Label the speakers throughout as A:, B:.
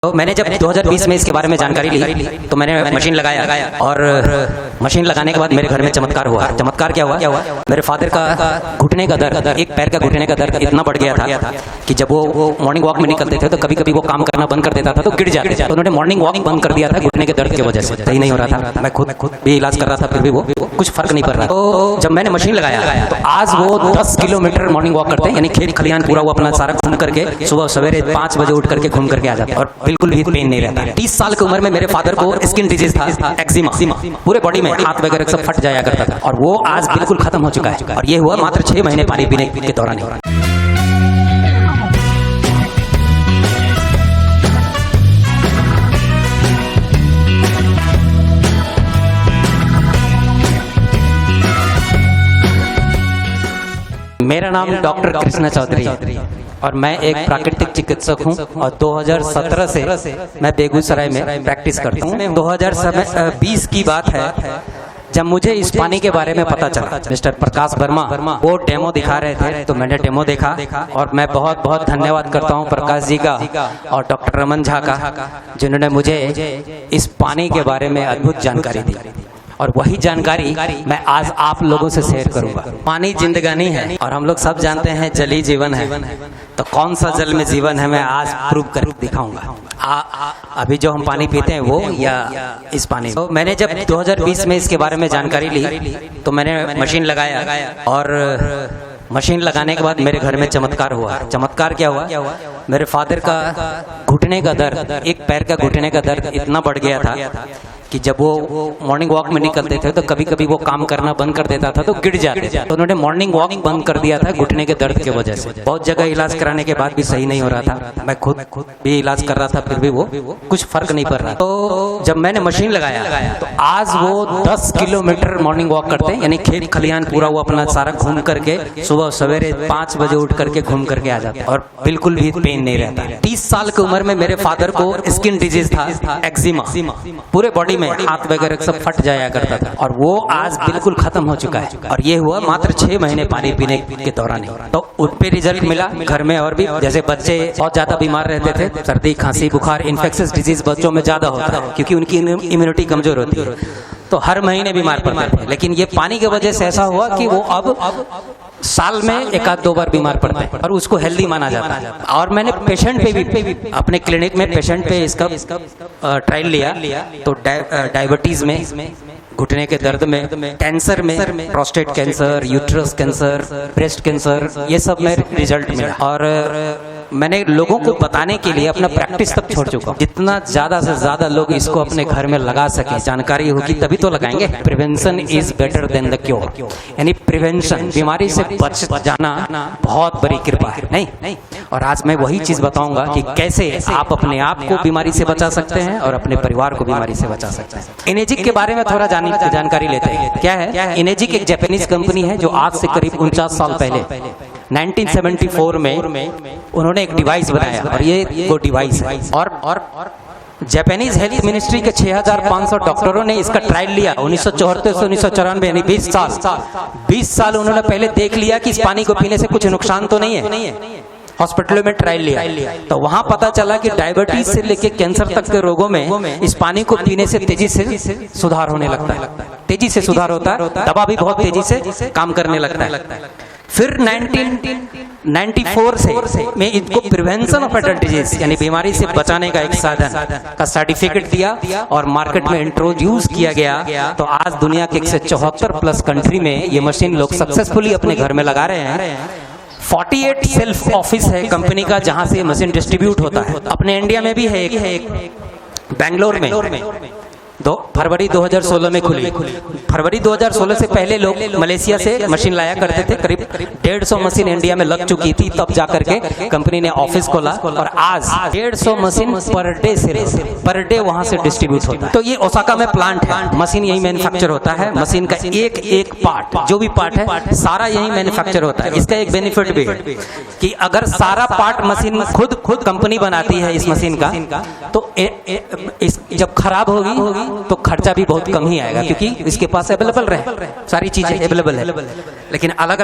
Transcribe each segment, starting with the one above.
A: तो मैंने जब 2020 में इसके बारे में जानकारी ली तो मैंने मशीन लगाया और मशीन लगाने के बाद मेरे घर में चमत्कार हुआ। चमत्कार क्या हुआ? मेरे फादर का घुटने का दर्द, एक पैर का घुटने का दर्द इतना बढ़ गया था कि जब वो मॉर्निंग वॉक में निकलते थे तो कभी कभी वो काम करना बंद कर देता था तो गिर जाते थे। तो उन्होंने मॉर्निंग वॉक बंद कर दिया था घुटने के दर्द की वजह से। सही नहीं हो रहा था, मैं खुद भी इलाज कर रहा था, फिर भी वो कुछ फर्क नहीं पड़ रहा। तो जब मैंने मशीन लगाया तो आज वो 10 किलोमीटर मॉर्निंग वॉक करते हैं, यानी खेत खलियान पूरा वो अपना सारा घूम करके सुबह सवेरे 5 बजे उठ करके घूम करके आ जाते हैं और बिल्कुल भी पेन नहीं रहता। 30 साल की उम्र में मेरे फादर को स्किन डिजीज था, एक्जिमा, पूरे बॉडी में हाथ वगैरह सब फट जाया करता था और वो आज बिल्कुल खत्म हो चुका है। और ये हुआ मात्र 6 महीने पानी पीने के दौरान। मेरा नाम डॉक्टर कृष्णा चौधरी है और मैं एक प्राकृतिक चिकित्सक हूं और 2017 से मैं बेगूसराय में प्रैक्टिस करता हूं। 2020 की बात है जब मुझे इस पानी के बारे में पता चला। मिस्टर प्रकाश वर्मा वो डेमो दिखा रहे थे तो मैंने डेमो देखा और मैं बहुत बहुत धन्यवाद करता हूं प्रकाश जी का और डॉक्टर रमन झा का, जिन्होंने मुझे इस पानी के बारे में अद्भुत जानकारी दी और वही जानकारी मैं आज आप लोगों से शेयर करूंगा। पानी जिंदगानी है और हम लोग सब जानते हैं जल ही जीवन है, तो कौन सा जल में जीवन है मैं आज प्रूव करके दिखाऊंगा। अभी जो हम पानी पीते हैं वो या इस पानी। तो मैंने जब 2020 में इसके बारे में जानकारी ली तो मैंने मशीन लगाया और मशीन लगाने के बाद मेरे घर में चमत्कार हुआ। चमत्कार क्या हुआ? मेरे फादर का घुटने का दर्द, एक पैर का घुटने का दर्द इतना बढ़ गया था कि जब वो मॉर्निंग वॉक में निकलते थे तो कभी कभी वो काम करना बंद कर देता था तो गिर जाते थे। तो उन्होंने मॉर्निंग वॉक बंद कर दिया था घुटने के दर्द की वजह से। बहुत जगह इलाज कराने के बाद भी सही नहीं हो रहा था, मैं खुद भी इलाज कर रहा था, फिर भी वो कुछ फर्क नहीं पड़ रहा। तो जब मैंने मशीन लगाया तो आज वो 10 किलोमीटर मॉर्निंग वॉक करते हैं, यानी खेत खलियान पूरा वो अपना सारा घूम करके सुबह सवेरे 5 बजे उठ करके घूम करके आ जाते हैं और बिल्कुल भी पेन नहीं रहता। 30 साल की उम्र में मेरे फादर को स्किन डिजीज था, एक्जिमा, पूरे बॉडी में हाथ वगैरह सब फट जाया करता था और वो आज बिल्कुल खत्म हो चुका है। और ये हुआ मात्र 6 महीने पानी पीने के दौरान। तो उन पे रिजल्ट मिला घर में। और भी जैसे बच्चे बहुत ज्यादा बीमार रहते थे, सर्दी खांसी बुखार इन्फेक्शियस डिजीज बच्चों में ज्यादा होता है क्योंकि उनकी इम्यूनिटी कमजोर होती है, तो हर महीने बीमार पड़ते थे। लेकिन ये पानी की वजह से ऐसा हुआ कि वो अब साल में 1-2 बार बीमार पड़ते हैं और उसको हेल्दी माना जाता है। और मैंने पेशेंट पे भी अपने क्लिनिक में पेशेंट पे इसका ट्रायल लिया तो डायबिटीज में, घुटने के दर्द में, कैंसर में, prostate cancer, uterus cancer, breast cancer, ये सब में रिजल्ट मिला। और मैंने लोगों को बताने के लिए अपना प्रैक्टिस तक छोड़ चुका हूँ। जितना ज्यादा से ज्यादा लोग इसको अपने घर में लगा सके, जानकारी होगी तभी तो लगाएंगे। Prevention is better than the cure, यानी प्रिवेंशन, बीमारी से बच जाना बहुत बड़ी कृपा है, नहीं। और आज मैं वही चीज बताऊंगा कि कैसे आप अपने आप को बीमारी से बचा सकते हैं और अपने परिवार को बीमारी से बचा सकते हैं। इनेजिक के बारे में थोड़ा जानकारी लेते हैं। क्या है इनेजिक? एक जापानीज कंपनी है जो आज से करीब 49 साल पहले 1974 में उन्होंने एक डिवाइस बनाया और ये वो डिवाइस है। और जापानीज हेल्थ मिनिस्ट्री के 6500 डॉक्टरों ने इसका ट्रायल लिया 1974 से 1994, यानी 20 साल उन्होंने पहले देख लिया कि इस पानी को पीने से कुछ नुकसान तो नहीं है। हॉस्पिटलों में ट्रायल लिया तो वहां पता चला कि डायबिटीज से लेके कैंसर तक के रोगों में इस पानी को पीने से तेजी से सुधार होने लगता है, तेजी से सुधार होता है, दवा भी बहुत तेजी से काम करने लगता है। फिर 1994 से में इनको प्रिवेंशन ऑफ एडल्ट डिजीज, यानी बीमारी से बचाने का एक साधन का सर्टिफिकेट दिया और मार्केट में इंट्रोड्यूस किया गया। तो आज दुनिया के 174+ कंट्री में ये मशीन लोग सक्सेसफुली अपने घर में लगा रहे हैं। 48 सेल्फ ऑफिस है कंपनी का जहां से मशीन डिस्ट्रीब्यूट होता है। अपने इंडिया में भी है एक बेंगलोर में फरवरी 2016 में खुली। फरवरी 2016 से पहले लोग मलेशिया से मशीन लाया करते थे। करीब 150 मशीन इंडिया में लग चुकी थी, तब जाकर के कंपनी ने ऑफिस खोला और आज 150 मशीन पर डे वहां से डिस्ट्रीब्यूट होता है। तो ये ओसाका में प्लांट है, मशीन यही मैन्युफैक्चर होता है। मशीन का एक पार्ट, जो भी पार्ट है सारा यही मैन्युफैक्चर होता है। इसका एक बेनिफिट भी है कि अगर सारा पार्ट मशीन खुद कंपनी बनाती है इस मशीन का, तो जब खराब होगी तो खर्चा भी बहुत कम ही आएगा, क्योंकि इसके पास अवेलेबल रहे, सारी चीजें अवेलेबल है। लेकिन अलग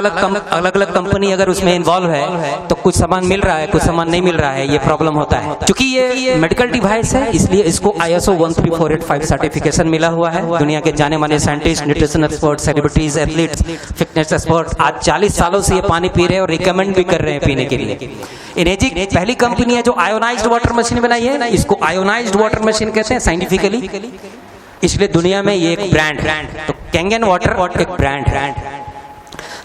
A: अलग कंपनी अगर उसमें इन्वॉल्व है तो कुछ सामान मिल रहा है, कुछ सामान नहीं मिल रहा है, ये प्रॉब्लम होता है। क्योंकि ये मेडिकल डिवाइस है, इसलिए इसको ISO 13485 सर्टिफिकेशन मिला हुआ है। दुनिया के जाने माने scientist, nutrition expert, celebrities, athletes, fitness expert आज 40 सालों से ये पानी पी रहे हैं और रिकमेंड भी कर रहे हैं पीने के लिए। इनेजिक पहली कंपनी है जो आयोनाइज्ड वाटर मशीन बनाई है, इसको आयोनाइज्ड वाटर मशीन कहते हैं साइंटिफिकली, इसलिए दुनिया में ये एक ब्रांड। तो कैंगन वाटर एक ब्रांड है।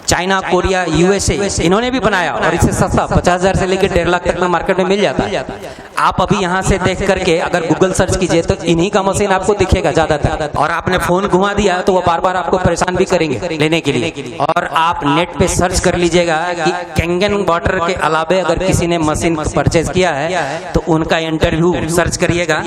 A: चाइना, कोरिया, USA इन्होंने भी बनाया और इससे सस्ता 50,000 से लेकर 1.5 लाख तक में मार्केट में मिल जाता है। आप अभी यहाँ से देख करके अगर गूगल सर्च कीजिए तो इन्हीं का मशीन आपको दिखेगा ज्यादातर, और आपने फोन घुमा दिया तो वो बार बार आपको परेशान भी करेंगे लेने के लिए। और आप नेट पे सर्च कर लीजिएगा कि कैंगन वाटर के अलावे अगर किसी ने मशीन परचेज किया है तो उनका इंटरव्यू सर्च करिएगा,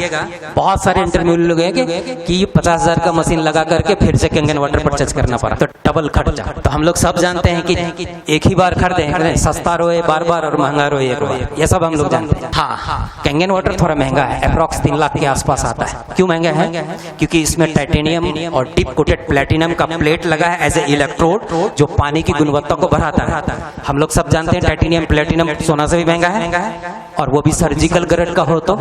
A: बहुत सारे इंटरव्यू लोगे कि 50,000 का मशीन लगा करके फिर से कैंगन वाटर परचेज करना पड़ा, तो डबल खर्चा। तो हम लोग सब जानते हैं कि एक ही बार खरीदें, सस्ता रोए बार बार और महंगा रोए एक बार, ये सब हम लोग जानते हैं। हाँ, कैंगन वाटर थोड़ा महंगा है, अप्रॉक्स 3 लाख के आसपास आता है। क्यों महंगा है? क्योंकि इसमें टाइटेनियम और डीप कोटेड प्लेटिनम का प्लेट लगा है एज ए इलेक्ट्रोड, जो पानी की गुणवत्ता को बढ़ाता है। हम लोग सब जानते हैं टाइटेनियम प्लेटिनम सोना से भी महंगा है, और वो भी सर्जिकल ग्रेड का हो तो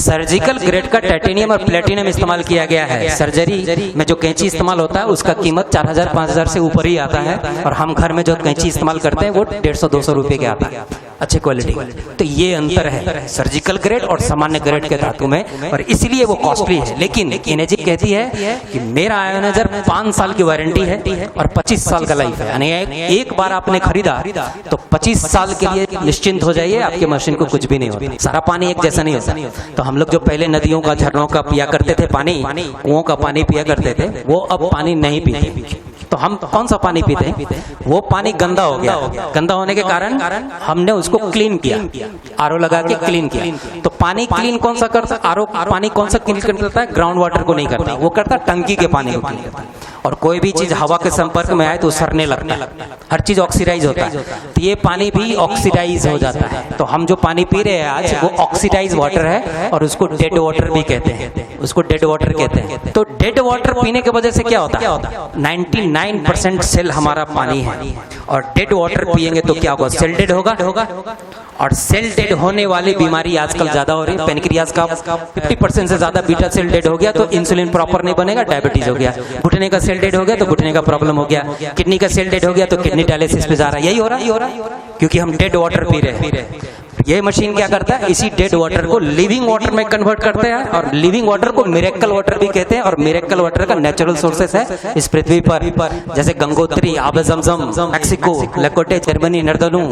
A: सर्जिकल ग्रेड का टाइटेनियम और प्लेटिनम इस्तेमाल किया गया है। सर्जरी में जो कैंची इस्तेमाल होता है उसका कीमत 4,000-5,000 से ऊपर ही आता है, और हम घर में जो कैंची इस्तेमाल करते हैं वो 150-200 रुपए के आता है, अच्छे क्वालिटी। तो ये अंतर है सर्जिकल ग्रेड और सामान्य ग्रेड के धातु में, और इसलिए वो कॉस्टली है। लेकिन इनेजिक कहती है कि मेरा आयोनाइजर 5 साल की वारंटी है और 25 साल का लाइफ है, यानी एक बार आपने खरीदा तो 25 साल के लिए निश्चिंत हो जाइए, आपके मशीन को कुछ भी नहीं होता। सारा पानी एक जैसा नहीं होता। तो हम लोग जो पहले नदियों का, झरनों का पिया करते थे पानी, कुओं का पानी पिया करते थे, वो अब पानी नहीं पीते। तो हम कौन सा पानी पीते हैं? वो पानी गंदा हो गया। गंदा होने के कारण हमने उसको क्लीन किया, आरओ लगा के क्लीन किया। तो पानी क्लीन कौन सा करता है? आरओ पानी कौन सा क्लीन करता है? ग्राउंड वाटर को नहीं करता, वो करता टंकी के पानी को क्लीन करता है। और कोई भी चीज हवा के संपर्क में आए तो सड़ने लगता है, हर चीज ऑक्सीडाइज होता है, तो ये पानी भी ऑक्सीडाइज हो जाता है। तो हम जो पानी पी रहे हैं आज वो ऑक्सीडाइज वाटर है, और उसको डेड वाटर भी कहते हैं, उसको डेड वाटर कहते हैं। तो डेड वाटर पीने की वजह से क्या होता है? 99% सेल हमारा पानी है, और डेड वाटर पिएंगे तो क्या होगा? सेल डेड होगा, और सेल डेड होने वाली बीमारी आजकल ज्यादा हो रही है। पेनक्रियाज का 50% से ज्यादा बीटा सेल डेड हो गया तो इंसुलिन प्रॉपर नहीं बनेगा, डायबिटीज हो गया। घुटने का सेल डेड हो गया तो घुटने का प्रॉब्लम हो गया। किडनी का सेल डेड हो गया तो किडनी डायलिसिस पे जा रहा है। यही हो रहा है क्योंकि हम डेड वाटर पी रहे हैं। ये मशीन क्या करता है? इसी डेड वाटर को लिविंग वाटर में कन्वर्ट करते हैं, और लिविंग वाटर को मिरेकल वाटर भी कहते हैं। और मिरेकल वाटर का नेचुरल सोर्सेस है इस पृथ्वी पर, जैसे गंगोत्री, आबे ज़मज़म, मैक्सिको, लकोटे, जर्मनी, नर्दनू,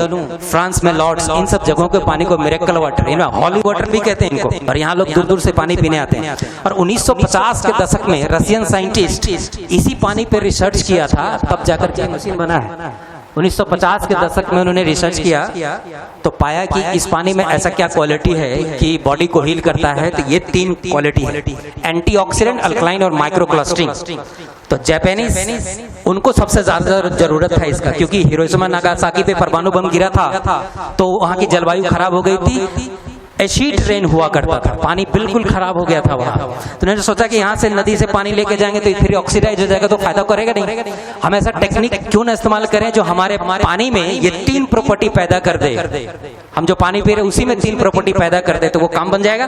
A: फ्रांस में लॉर्ड्स, इन सब जगहों के पानी को मिरेकल वाटर, हॉली वाटर भी कहते हैं इनको। और यहाँ लोग दूर दूर से पानी पीने आते हैं। और 1950 के दशक में रशियन साइंटिस्ट इसी पानी पे रिसर्च किया था, तब जाकर के मशीन बना है। 1950 के दशक में उन्होंने रिसर्च किया तो पाया कि इस पानी में ऐसा क्या क्वालिटी है कि बॉडी को हील करता है। तो ये 3 क्वालिटी है, एंटीऑक्सीडेंट, अल्कलाइन और माइक्रोक्लस्टरिंग। तो जापानीज उनको सबसे ज्यादा जरूरत है इसका, क्योंकि हिरोशिमा नागासाकी पे परमाणु बम गिरा था तो वहां की जलवायु खराब हो गई थी, एसिड रेन हुआ करता था, पानी बिल्कुल खराब हो गया था वहां। तो उन्होंने सोचा कि यहाँ से नदी से पानी लेके जाएंगे तो फिर ऑक्सीडाइज हो जाएगा तो फायदा करेगा नहीं, हम ऐसा टेक्निक क्यों ना इस्तेमाल करें जो हमारे पानी में ये 3 प्रॉपर्टी पैदा कर दे। हम जो पानी पी रहे उसी में 3 प्रॉपर्टी पैदा कर दे तो वो काम बन जाएगा,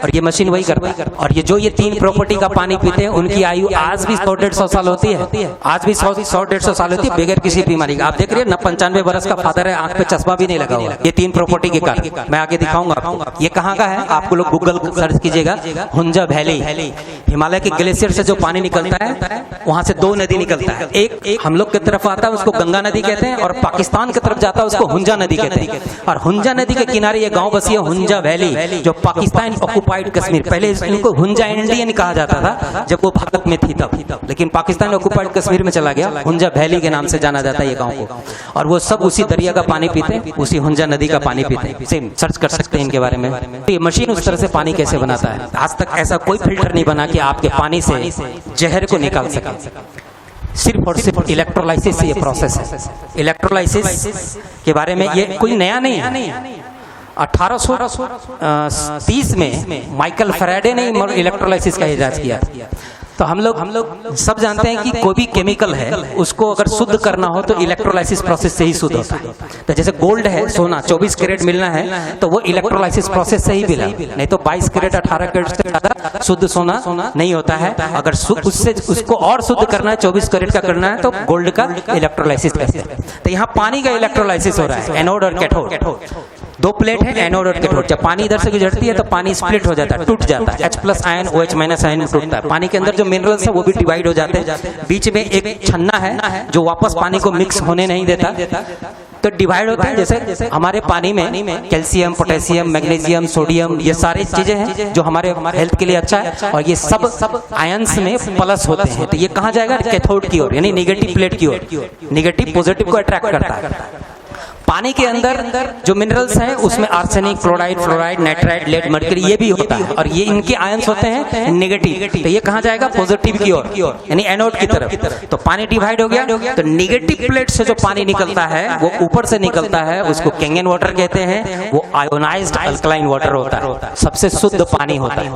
A: और ये मशीन वही करता है। और ये जो ये 3 प्रॉपर्टी का पानी पीते हैं उनकी आयु आज भी 100-150 साल होती है, आज भी 100-150 साल होती है बगैर किसी बीमारी का। आप देख रहे हैं 95 वर्ष का फादर है, आंख पे चश्मा भी नहीं लगा हुआ, ये 3 प्रॉपर्टी के कारण। मैं आगे दिखाऊंगा आपको ये कहाँ का है। आपको लोग गूगल सर्च कीजिएगा, हुंजा वैली, हिमालय के ग्लेशियर से जो पानी निकलता है वहां से 2 नदी निकलता है। एक हम लोग की तरफ आता है उसको गंगा नदी कहते हैं, और पाकिस्तान की तरफ जाता है उसको हुंजा नदी कहते हैं। और हुंजा नदी के किनारे ये गांव बसी है हुंजा वैली, जो पाकिस्तान ऑक्युपाइड कश्मीर, पहले इनको हुंजा इंडियन कहा जाता था जब वो भारत में थी तब, लेकिन पाकिस्तान ऑक्युपाइड कश्मीर में चला गया, हुंजा वैली के नाम से जाना जाता है ये गांव को। और वो सब उसी दरिया का पानी पीते, उसी हुंजा नदी का पानी पीते। सेम सर्च कर सकते हैं इनके बारे में। ये मशीन उस तरह से पानी कैसे बनाता है, आज तक ऐसा कोई फिल्टर नहीं बना कि आपके पानी से जहर को निकाल सके। सिर्फ और सिर्फ इलेक्ट्रोलाइसिस ये प्रोसेस है। इलेक्ट्रोलाइसिस के बारे में ये कोई नया नहीं है। 1830 में माइकल फैराडे ने इलेक्ट्रोलाइसिस का इजाद किया। तो हम लोग सब जानते हैं कि कोई भी केमिकल है उसको अगर शुद्ध करना हो तो इलेक्ट्रोलाइसिस प्रोसेस से ही शुद्ध होता है। तो जैसे गोल्ड है, सोना 24 कैरेट मिलना है तो वो इलेक्ट्रोलाइसिस प्रोसेस से ही मिला, नहीं तो 22 कैरेट 18 कैरेट से ज्यादा शुद्ध सोना नहीं होता है। अगर उससे उसको और शुद्ध करना है, 24 कैरेट का करना है, तो गोल्ड का इलेक्ट्रोलाइसिस करते हैं। तो यहाँ पानी का इलेक्ट्रोलाइसिस हो रहा है, एनोड और कैथोड। दो प्लेट है, एनोड और कैथोड। जब पानी इधर से गुजरती है तो पानी स्प्लिट हो जाता है, टूट जाता है। H+ आयन OH- आयन में टूटता है। पानी के अंदर जो मिनरल्स है वो भी डिवाइड हो जाते हैं। बीच में एक छन्ना है जो वापस पानी को मिक्स होने नहीं देता, तो डिवाइड होता है। जैसे हमारे पानी में कैल्शियम, पोटेशियम, मैग्नीशियम, सोडियम, ये सारी चीजें हैं जो हमारे हेल्थ के लिए अच्छा है, और ये सब आयंस में प्लस होते हैं। तो ये कहाँ जाएगा? कैथोड की ओर, यानी नेगेटिव प्लेट की ओर। नेगेटिव पॉजिटिव को अट्रैक्ट करता है। पानी के अंदर जो मिनरल्स हैं उसमें arsenic, chloride, fluoride, nitride, lead, mercury ये भी होता है, और ये इनके आयंस होते हैं नेगेटिव। तो ये कहाँ जाएगा? पॉजिटिव की ओर, यानी एनोड की तरफ। तो पानी डिवाइड हो गया, तो नेगेटिव प्लेट से जो पानी निकलता है वो ऊपर से निकलता है, उसको कैंगन वाटर कहते हैं। वो आयोनाइज्ड अल्कलाइन वाटर होता है, सबसे शुद्ध पानी होता है।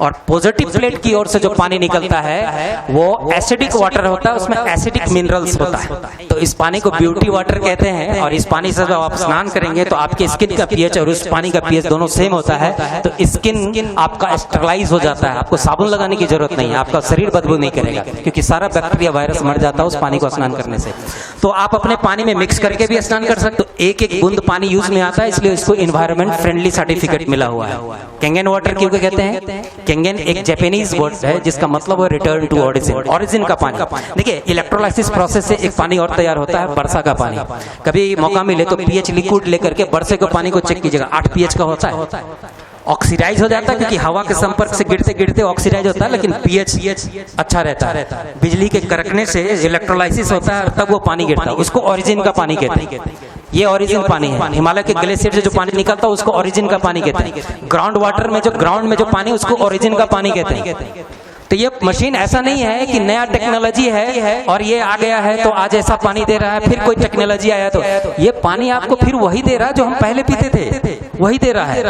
A: और पॉजिटिव प्लेट की ओर से जो पानी निकलता है वो एसिडिक वाटर होता है, उसमें एसिडिक मिनरल्स होता है। तो इस पानी को ब्यूटी वाटर कहते हैं। और इस पानी से जब आप स्नान करेंगे तो आपके स्किन का पीएच और उस पानी का पीएच दोनों सेम होता है, तो स्किन आपका स्टरलाइज हो जाता है। आपको साबुन लगाने की जरूरत नहीं है, आपका शरीर बदबू नहीं करेगा, क्योंकि सारा बैक्टीरिया, वायरस मर जाता है उस पानी को स्नान करने से। तो आप अपने पानी में मिक्स करके भी स्नान कर सकते हो। एक एक बूंद पानी यूज में आता है, इसलिए इसको एनवायरमेंट फ्रेंडली सर्टिफिकेट मिला हुआ है। कैंगन वाटर क्यों कहते हैं? कैंगन एक जापानीज वर्ड है जिसका मतलब है रिटर्न टू ओरिजिन, ओरिजिन का पानी। देखिए, इलेक्ट्रोलाइसिस प्रोसेस से एक पानी और तैयार होता है, वर्षा का पानी। कभी मौका मिले तो पीएच लिक्विड लेकर के वर्षे के पानी को चेक कीजिएगा, 8 पीएच का होता है। ऑक्सीडाइज हो जाता है क्योंकि हवा के संपर्क से गिरते गिरते ऑक्सीडाइज होता है, लेकिन पीएच अच्छा रहता है। बिजली के कड़कने से इलेक्ट्रोलाइसिस होता है, तब वो पानी गिरता है, उसको ओरिजिन का पानी कहते हैं। ये ओरिजिन पानी है। हिमालय के ग्लेशियर से जो पानी निकलता है उसको ओरिजिन का पानी कहते हैं। ग्राउंड वाटर में जो ग्राउंड में जो पानी, उसको ओरिजिन का पानी कहते हैं। तो ये मशीन ऐसा नहीं है कि नया टेक्नोलॉजी है और ये आ गया है तो आज ऐसा पानी दे रहा है, फिर कोई टेक्नोलॉजी आया तो ये पानी आपको फिर वही दे रहा है जो हम पहले पीते थे, वही दे रहा है।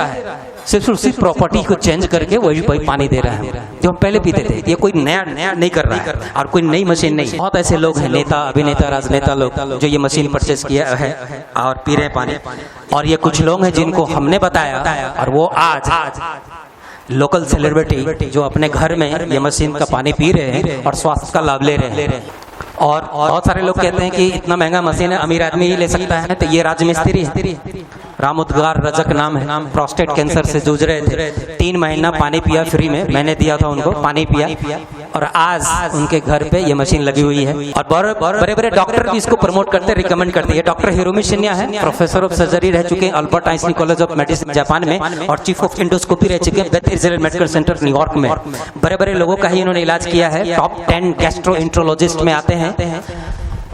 A: सिर्फ उसी प्रॉपर्टी को चेंज करके वही पानी दे रहा है जो हम पहले पीते थे। ये कोई नया नहीं कर रहा है और कोई नई मशीन नहीं। बहुत ऐसे लोग हैं, नेता, अभिनेता, राजनेता लोग, जो ये मशीन परचेज किया है और पी रहे हैं पानी। और ये कुछ लोग हैं जिनको हमने बताया और वो आज लोकल सेलिब्रिटी जो अपने घर में ये मशीन का पानी पी रहे हैं और स्वास्थ्य का लाभ ले रहे हैं। और बहुत सारे लोग कहते हैं कि इतना महंगा मशीन है, अमीर आदमी ही ले सकता है। तो ये राजमिस्त्री है, रामउद्गार रजक नाम है, प्रोस्टेट कैंसर से जूझ रहे थे। 3 महीना पानी पिया फ्री में, मैंने दिया था उनको, पानी पिया, और आज उनके घर पे ये मशीन लगी हुई है। और बड़े बड़े डॉक्टर भी इसको प्रमोट करते, रिकमेंड करते हैं। डॉक्टर हिरोमी शिन्या है, प्रोफेसर ऑफ सर्जरी रह चुके हैं Albert Einstein college of medicine Japan में, और चीफ ऑफ इंडोस्कोपी रह चुके हैं Beth Israel medical centre New York में। बड़े बड़े लोगों का ही इन्होंने इलाज किया है, टॉप 10 गैस्ट्रोएंट्रोलॉजिस्ट में आते हैं।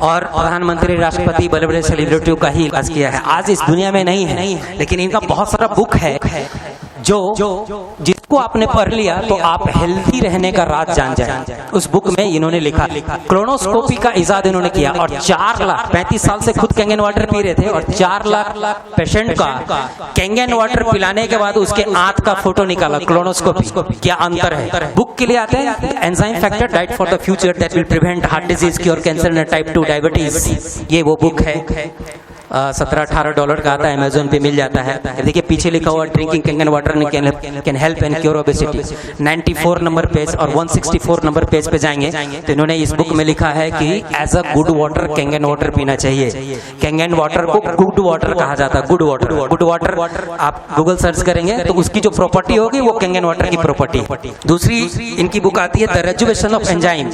A: और प्रधानमंत्री, राष्ट्रपति, बड़े बड़े सेलिब्रिटियों का ही इलाज किया है। आज इस दुनिया में नहीं है, लेकिन इनका बहुत सारा बुक है जो जिसको आपने पढ़ लिया तो आप हेल्थी रहने का राज जान जाए। उस बुक में इन्होंने लिखा, क्लोनोस्कोपी का इजाद इन्होंने किया, और 4 लाख 35 साल से खुद कैंगन वाटर पी रहे थे, और 4 लाख पेशेंट का कैंगन वाटर पिलाने के बाद उसके आंत का फोटो निकाला, क्लोनोस्कोपी। क्या अंतर है? बुक के लिए आते हैं, enzyme factor diet for the future that will prevent heart disease, cure cancer and type 2 diabetes. ये वो बुक है, $17-18 का आता है, अमेजोन पे मिल जाता है। देखिए पीछे लिखा हुआ drinking Kangen water can help and cure obesity. 94 number page और 164 नंबर पेज पे जाएंगे तो इन्होंने इस बुक में लिखा है कि as a good water Kangen water पीना चाहिए। कैंगन वाटर को गुड वाटर कहा जाता है। गुड वाटर आप गूगल सर्च करेंगे तो उसकी जो प्रॉपर्टी होगी वो कैंगन वाटर की प्रॉपर्टी। दूसरी इनकी बुक आती है द रेजुवेशन ऑफ एंजाइम।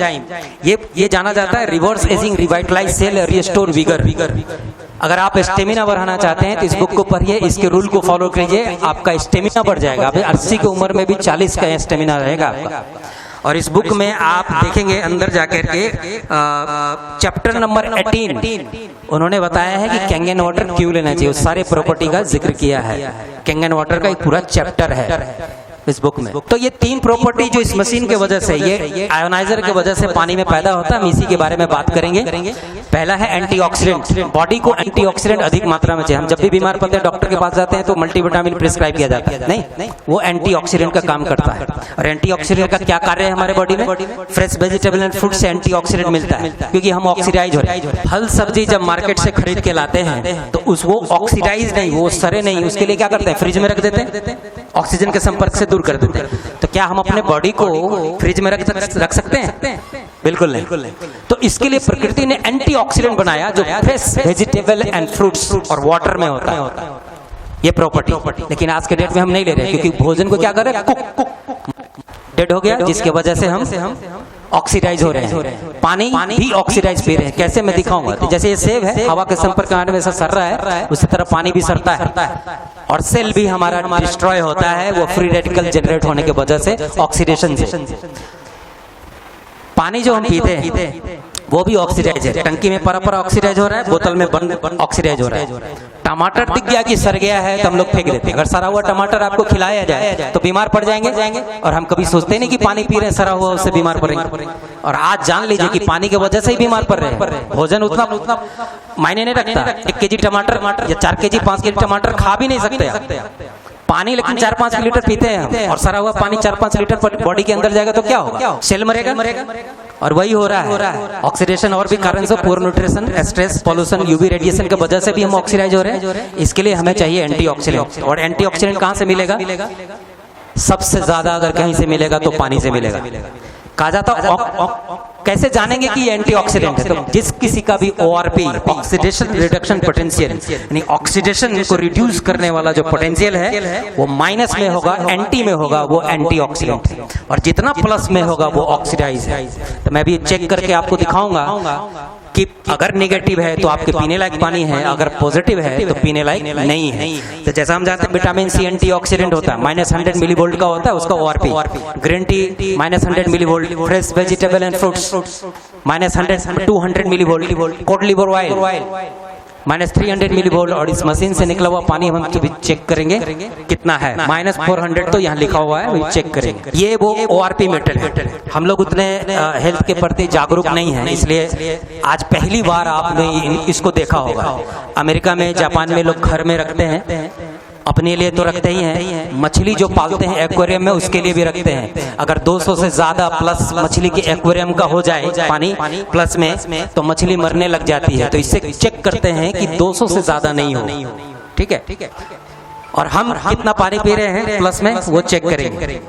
A: ये जाना जाता है reverse ageing, revitalize cell, restore vigour. अगर आप स्टेमिना बढ़ाना चाहते हैं तो इस बुक को पढ़िए, इसके रूल को फॉलो कीजिए, आपका स्टेमिना बढ़ जाएगा। अभी 80 की उम्र में भी 40 का स्टेमिना रहेगा आपका। और इस बुक में आप देखेंगे अंदर जाकर के चैप्टर नंबर 18 उन्होंने बताया है कि कैंगन वाटर क्यों लेना चाहिए, उस सारे प्रॉपर्टी का जिक्र किया है। कैंगन वाटर का एक पूरा चैप्टर है। इस बुक में। तो ये 3 प्रॉपर्टी जो इस मशीन के वजह से, ये आयोनाइजर के वजह से पानी में पैदा होता है, हम इसी के बारे में बात करेंगे। पहला है एंटीऑक्सीडेंट। बॉडी को एंटीऑक्सीडेंट अधिक मात्रा में चाहिए। हम जब भी बीमार पड़ते हैं डॉक्टर के पास जाते हैं तो मल्टीविटामिन प्रिस्क्राइब किया जाता है, नहीं, वो एंटीऑक्सीडेंट का काम करता है। और एंटीऑक्सीडेंट का क्या कार्य है हमारे बॉडी में? फ्रेश वेजिटेबल एंड फ्रूट से एंटीऑक्सीडेंट मिलता है, क्योंकि हम ऑक्सीडाइज हो रहे हैं। फल सब्जी जब मार्केट से खरीद के लाते हैं तो वो ऑक्सीडाइज नहीं, वो सड़े नहीं, उसके लिए क्या करते हैं? फ्रिज में रख देते हैं, ऑक्सीजन के संपर्क से दूर कर देते हैं। तो क्या हम अपने बॉडी को फ्रिज में रख सकते हैं? बिल्कुल नहीं। तो इसके लिए प्रकृति ने एंटीऑक्सीडेंट बनाया जो फ्रेश वेजिटेबल एंड फ्रूट्स और वाटर में होता है, ये प्रॉपर्टी। लेकिन आज के डेट में हम नहीं ले रहे, क्योंकि भोजन को क्या कर रहे हैं? कुक डेड हो गया, जिसके वजह से हम ऑक्सीडाइज हो रहे हैं। पानी भी ऑक्सीडाइज पी रहे हैं। कैसे मैं दिखाऊंगा। तो जैसे ये सेब है, हवा के संपर्क में आने में सड़ रहा है, उसी तरह पानी भी सड़ता है और सेल भी हमारा डिस्ट्रॉय होता है, वो फ्री रेडिकल जनरेट होने की वजह से, ऑक्सीडेशन से। पानी जो हम पीते हैं वो भी ऑक्सीडाइज है। टंकी में पर ऑक्सीडाइज हो रहा है, बोतल में बंद ऑक्सीडाइज हो रहा है। टमाटर दिख गया कि सड़ गया है तो हम लोग फेंक देते हैं। अगर सड़ा हुआ टमाटर आपको खिलाया जाए तो बीमार पड़ जाएंगे, और हम कभी सोचते नहीं कि पानी पी रहे हैं सड़ा हुआ, उससे बीमार पड़ेंगे। और आज जान लीजिए कि पानी की वजह से ही बीमार पड़ रहे हैं। भोजन उतना मायने नहीं रखता। 1 केजी टमाटर या 4 केजी 5 केजी टमाटर खा भी नहीं सकते पानी, लेकिन 4-5 लीटर पीते हैं हम। और सड़ा हुआ पानी 4-5 लीटर बॉडी के अंदर जाएगा तो क्या होगा? सेल मरेगा। और वही हो रहा है। ऑक्सीडेशन और भी कारण से, poor nutrition, stress, pollution, UV radiation की वजह से भी हम ऑक्सीडाइज हो रहे हैं। इसके लिए हमें चाहिए एंटीऑक्सीडेंट। और एंटीऑक्सीडेंट कहाँ से मिलेगा? सबसे ज्यादा अगर कहीं से मिलेगा तो पानी से मिलेगा। कहा जाता कैसे जानेंगे कि ये एंटीऑक्सीडेंट है? तो जिस किसी का भी ORP, ऑक्सीडेशन रिडक्शन पोटेंशियल, यानी ऑक्सीडेशन को रिड्यूस करने वाला जो पोटेंशियल है वो माइनस में होगा, एंटी में होगा, वो एंटीऑक्सीडेंट है। और जितना प्लस में होगा वो ऑक्सीडाइज है। तो मैं भी चेक करके आपको दिखाऊंगा कि अगर नेगेटिव है तो आपके पीने लायक पानी है, अगर पॉजिटिव है तो पीने लायक नहीं है। तो जैसा हम जानते हैं विटामिन सी एंटीऑक्सीडेंट होता है, -100 मिलीवोल्ट का होता है, उसका ORP। Green tea -100 millivolt, fresh vegetable and fruits -100 200 millivolt, code liver oil -300 millivolt. और इस मशीन से निकला हुआ पानी हम तो भी चेक करेंगे कितना है, -400 तो यहाँ लिखा हुआ है, वही चेक करेंगे। ये वो ORP मीटर है। हम लोग उतने हेल्थ के प्रति जागरूक नहीं हैं, इसलिए आज पहली बार आपने इसको देखा होगा। अमेरिका में, जापान में लोग घर में रखते हैं, अपने लिए तो रखते ही हैं। मछली जो पालते हैं एक्वेरियम में, उसके लिए भी रखते हैं। अगर 200 से ज्यादा प्लस मछली के एक्वेरियम का हो जाए पानी प्लस में, तो मछली मरने लग जाती है। तो इससे चेक करते हैं कि 200 से ज्यादा नहीं हो। ठीक है। और हम कितना पानी पी रहे हैं प्लस में, वो चेक करेंगे।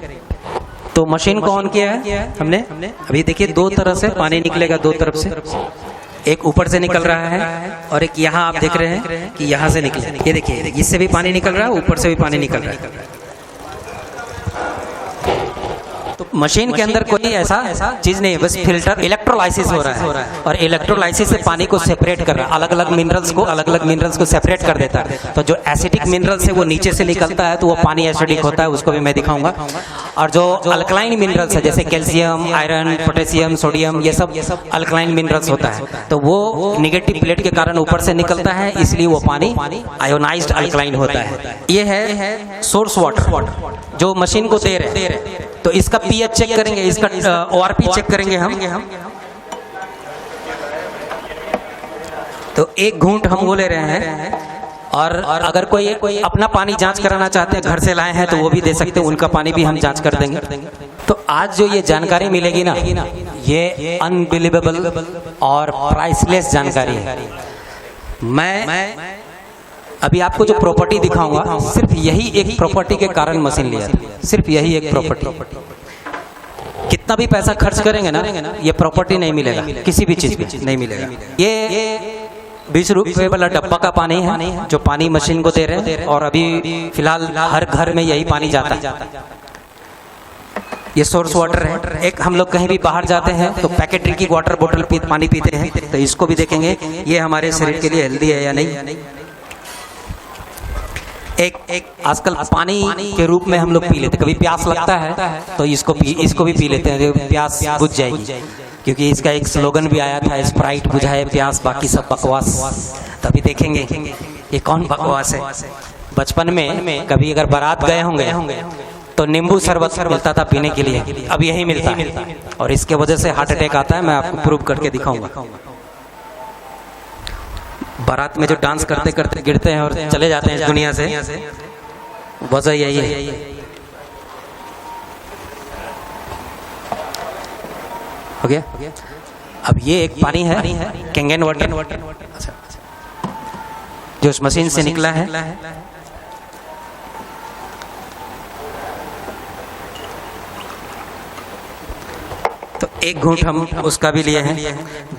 A: तो मशीन को ऑन किया है हमने। अभी देखिए 2 तरह से पानी निकलेगा, 2 तरफ से। एक ऊपर से निकल रहा है और एक यहाँ आप देख रहे हैं कि यहाँ से निकले। ये देखिए, इससे भी पानी निकल रहा है, ऊपर से भी पानी निकल रहा है। तो मशीन के अंदर कोई ऐसा चीज नहीं है, बस फिल्टर, इलेक्ट्रोलाइसिस हो रहा है। और इलेक्ट्रोलाइसिस से पानी को सेपरेट कर रहा है, अलग अलग मिनरल्स को सेपरेट कर देता है। तो जो एसिडिक मिनरल्स है वो नीचे से निकलता है, तो वो पानी एसिडिक होता है, उसको भी मैं दिखाऊंगा। और जो अल्कलाइन मिनरल्स है, जैसे कैल्शियम, आयरन, पोटेशियम, सोडियम, ये सब अल्कलाइन मिनरल्स होता है। तो वो निगेटिव प्लेट के कारण ऊपर से निकलता है, इसलिए वो पानी आयोनाइज्ड अल्कलाइन होता है। ये है सोर्स वाटर जो मशीन को दे रहे हैं। तो इसका पीएच चेक करेंगे, इसका ORP चेक करेंगे हम। तो 1 घूंट हम वो ले रहे हैं। और अगर कोई अपना पानी जांच कराना चाहते हैं, घर से लाए हैं, तो वो भी दे सकते हैं, उनका पानी भी हम जांच कर देंगे। तो आज जो ये जानकारी मिलेगी ना, ये अनबिलीवेबल और प्राइसलेस जानकारी है। मैं अभी आपको जो प्रॉपर्टी दिखाऊंगा, सिर्फ यही एक प्रॉपर्टी के कारण मशीन लिया, सिर्फ यही एक प्रॉपर्टी। कितना भी पैसा खर्च करेंगे ना, ये प्रॉपर्टी नहीं मिलेगा, किसी भी चीज में नहीं मिलेगा। ये 20 रुपए वाला डब्बा का पानी है जो पानी मशीन को दे रहे हैं। और अभी फिलहाल हर घर में यही पानी जाता है। ये सोर्स वाटर है। एक हम लोग कहीं भी बाहर जाते हैं तो पैकेट ड्रिंकिंग वाटर बोतल पानी पीते हैं, तो इसको भी देखेंगे ये हमारे शरीर के लिए हेल्दी है या नहीं। एक आजकल पानी के रूप में हम लोग पी लेते, कभी प्यास लगता है तो इसको भी पी लेते हैं, प्यास बुझ जाएगी। क्योंकि इसका एक स्लोगन भी आया था, स्प्राइट बुझाए प्यास, बाकी सब बकवास। तभी देखेंगे ये कौन बकवास है। बचपन में कभी अगर बारात गए होंगे तो नींबू शरबत मिलता था पीने के लिए, अब यही मिलता है और इसके वजह से हार्ट अटैक आता है। मैं आपको प्रूव करके दिखाऊंगा। बारात में जो डांस करते करते गिरते हैं और चले जाते हैं इस दुनिया से, वजह यही है। हो गया। अब ये एक पानी है कैंगन वाटर, जो उस मशीन से निकला है। तो एक घूंट हम उसका भी लिए हैं।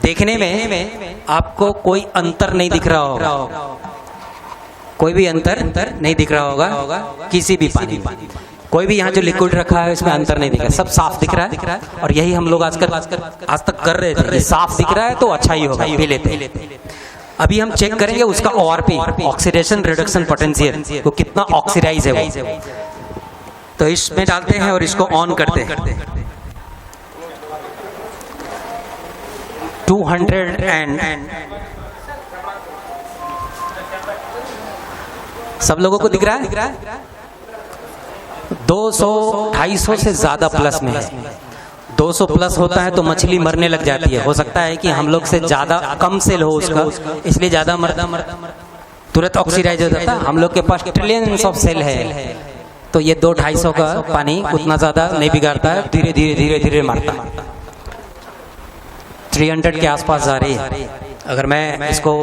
A: देखने में आपको कोई अंतर नहीं दिख रहा होगा, कोई भी अंतर नहीं दिख रहा होगा किसी भी पानी में। कोई भी यहाँ जो लिक्विड रखा है इसमें अंतर नहीं दिख रहा है, सब साफ दिख रहा है। और यही हम लोग आज तक कर रहे थे, साफ दिख रहा है तो अच्छा ही होगा, पी लेते। अभी हम चेक करेंगे उसका ORP, ऑक्सीडेशन रिडक्शन पोटेंशियल, वो कितना ऑक्सीडाइज है वो। तो इसमें डालते हैं और इसको ऑन करते हैं। 200 एंड सब लोगों को दिख रहा है 200-250 से ज्यादा प्लस में है। 200 प्लस होता है तो मछली मरने लग जाती है। हो सकता है कि हम लोग से ज्यादा कम सेल हो उसका, इसलिए ज्यादा तुरंत ऑक्सीडाइज हो जाता है। हम लोग के पास ट्रिलियंस ऑफ सेल है, तो ये 200-250 का पानी उतना ज्यादा नहीं बिगाड़ता है, धीरे धीरे धीरे धीरे मारता है। 300 के आसपास जा रही है। अगर मैं इसको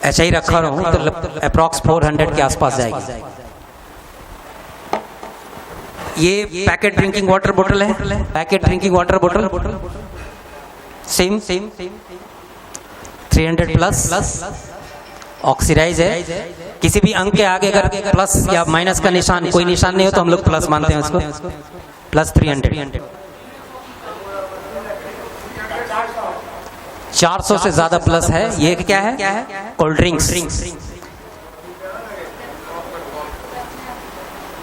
A: ऐसा ही रखा रहूं तो अप्रॉक्स 400 के आसपास जाएगी। ये पैकेट ड्रिंकिंग वाटर बोतल है, पैकेट ड्रिंकिंग वाटर बोतल सेम 300 प्लस ऑक्सीडाइज है। किसी भी अंक के आगे अगर प्लस या माइनस का निशान, कोई निशान नहीं हो तो हम लोग प्लस मानते हैं उसको। प्लस 300, 400 से ज्यादा प्लस है। ये क्या है? Cold drinks.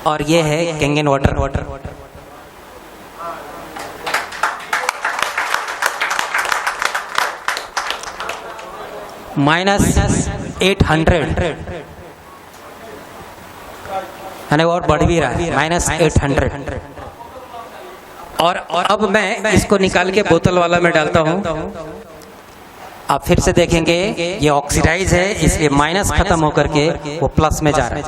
A: और ये है कैंगन वाटर। -800 यानी और बढ़ भी रहा है, -800। और अब मैं इसको निकाल के बोतल वाला में डालता हूं। आप फिर से देखेंगे ये ऑक्सीडाइज है, इसलिए माइनस खत्म होकर के वो प्लस में जा रहा है।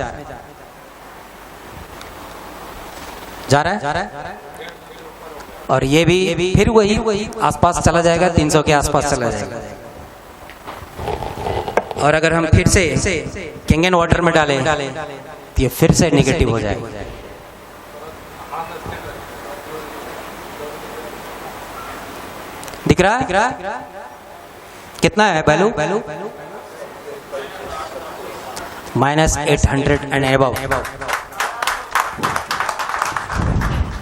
A: जा रहा है और ये भी फिर वही आसपास चला जाएगा, 300 के आसपास चला जाएगा। और अगर हम फिर से कैंगन वाटर में डालें तो ये फिर से नेगेटिव हो जाएगा। दिख रहा है कितना है वैल्यू? -800 and above.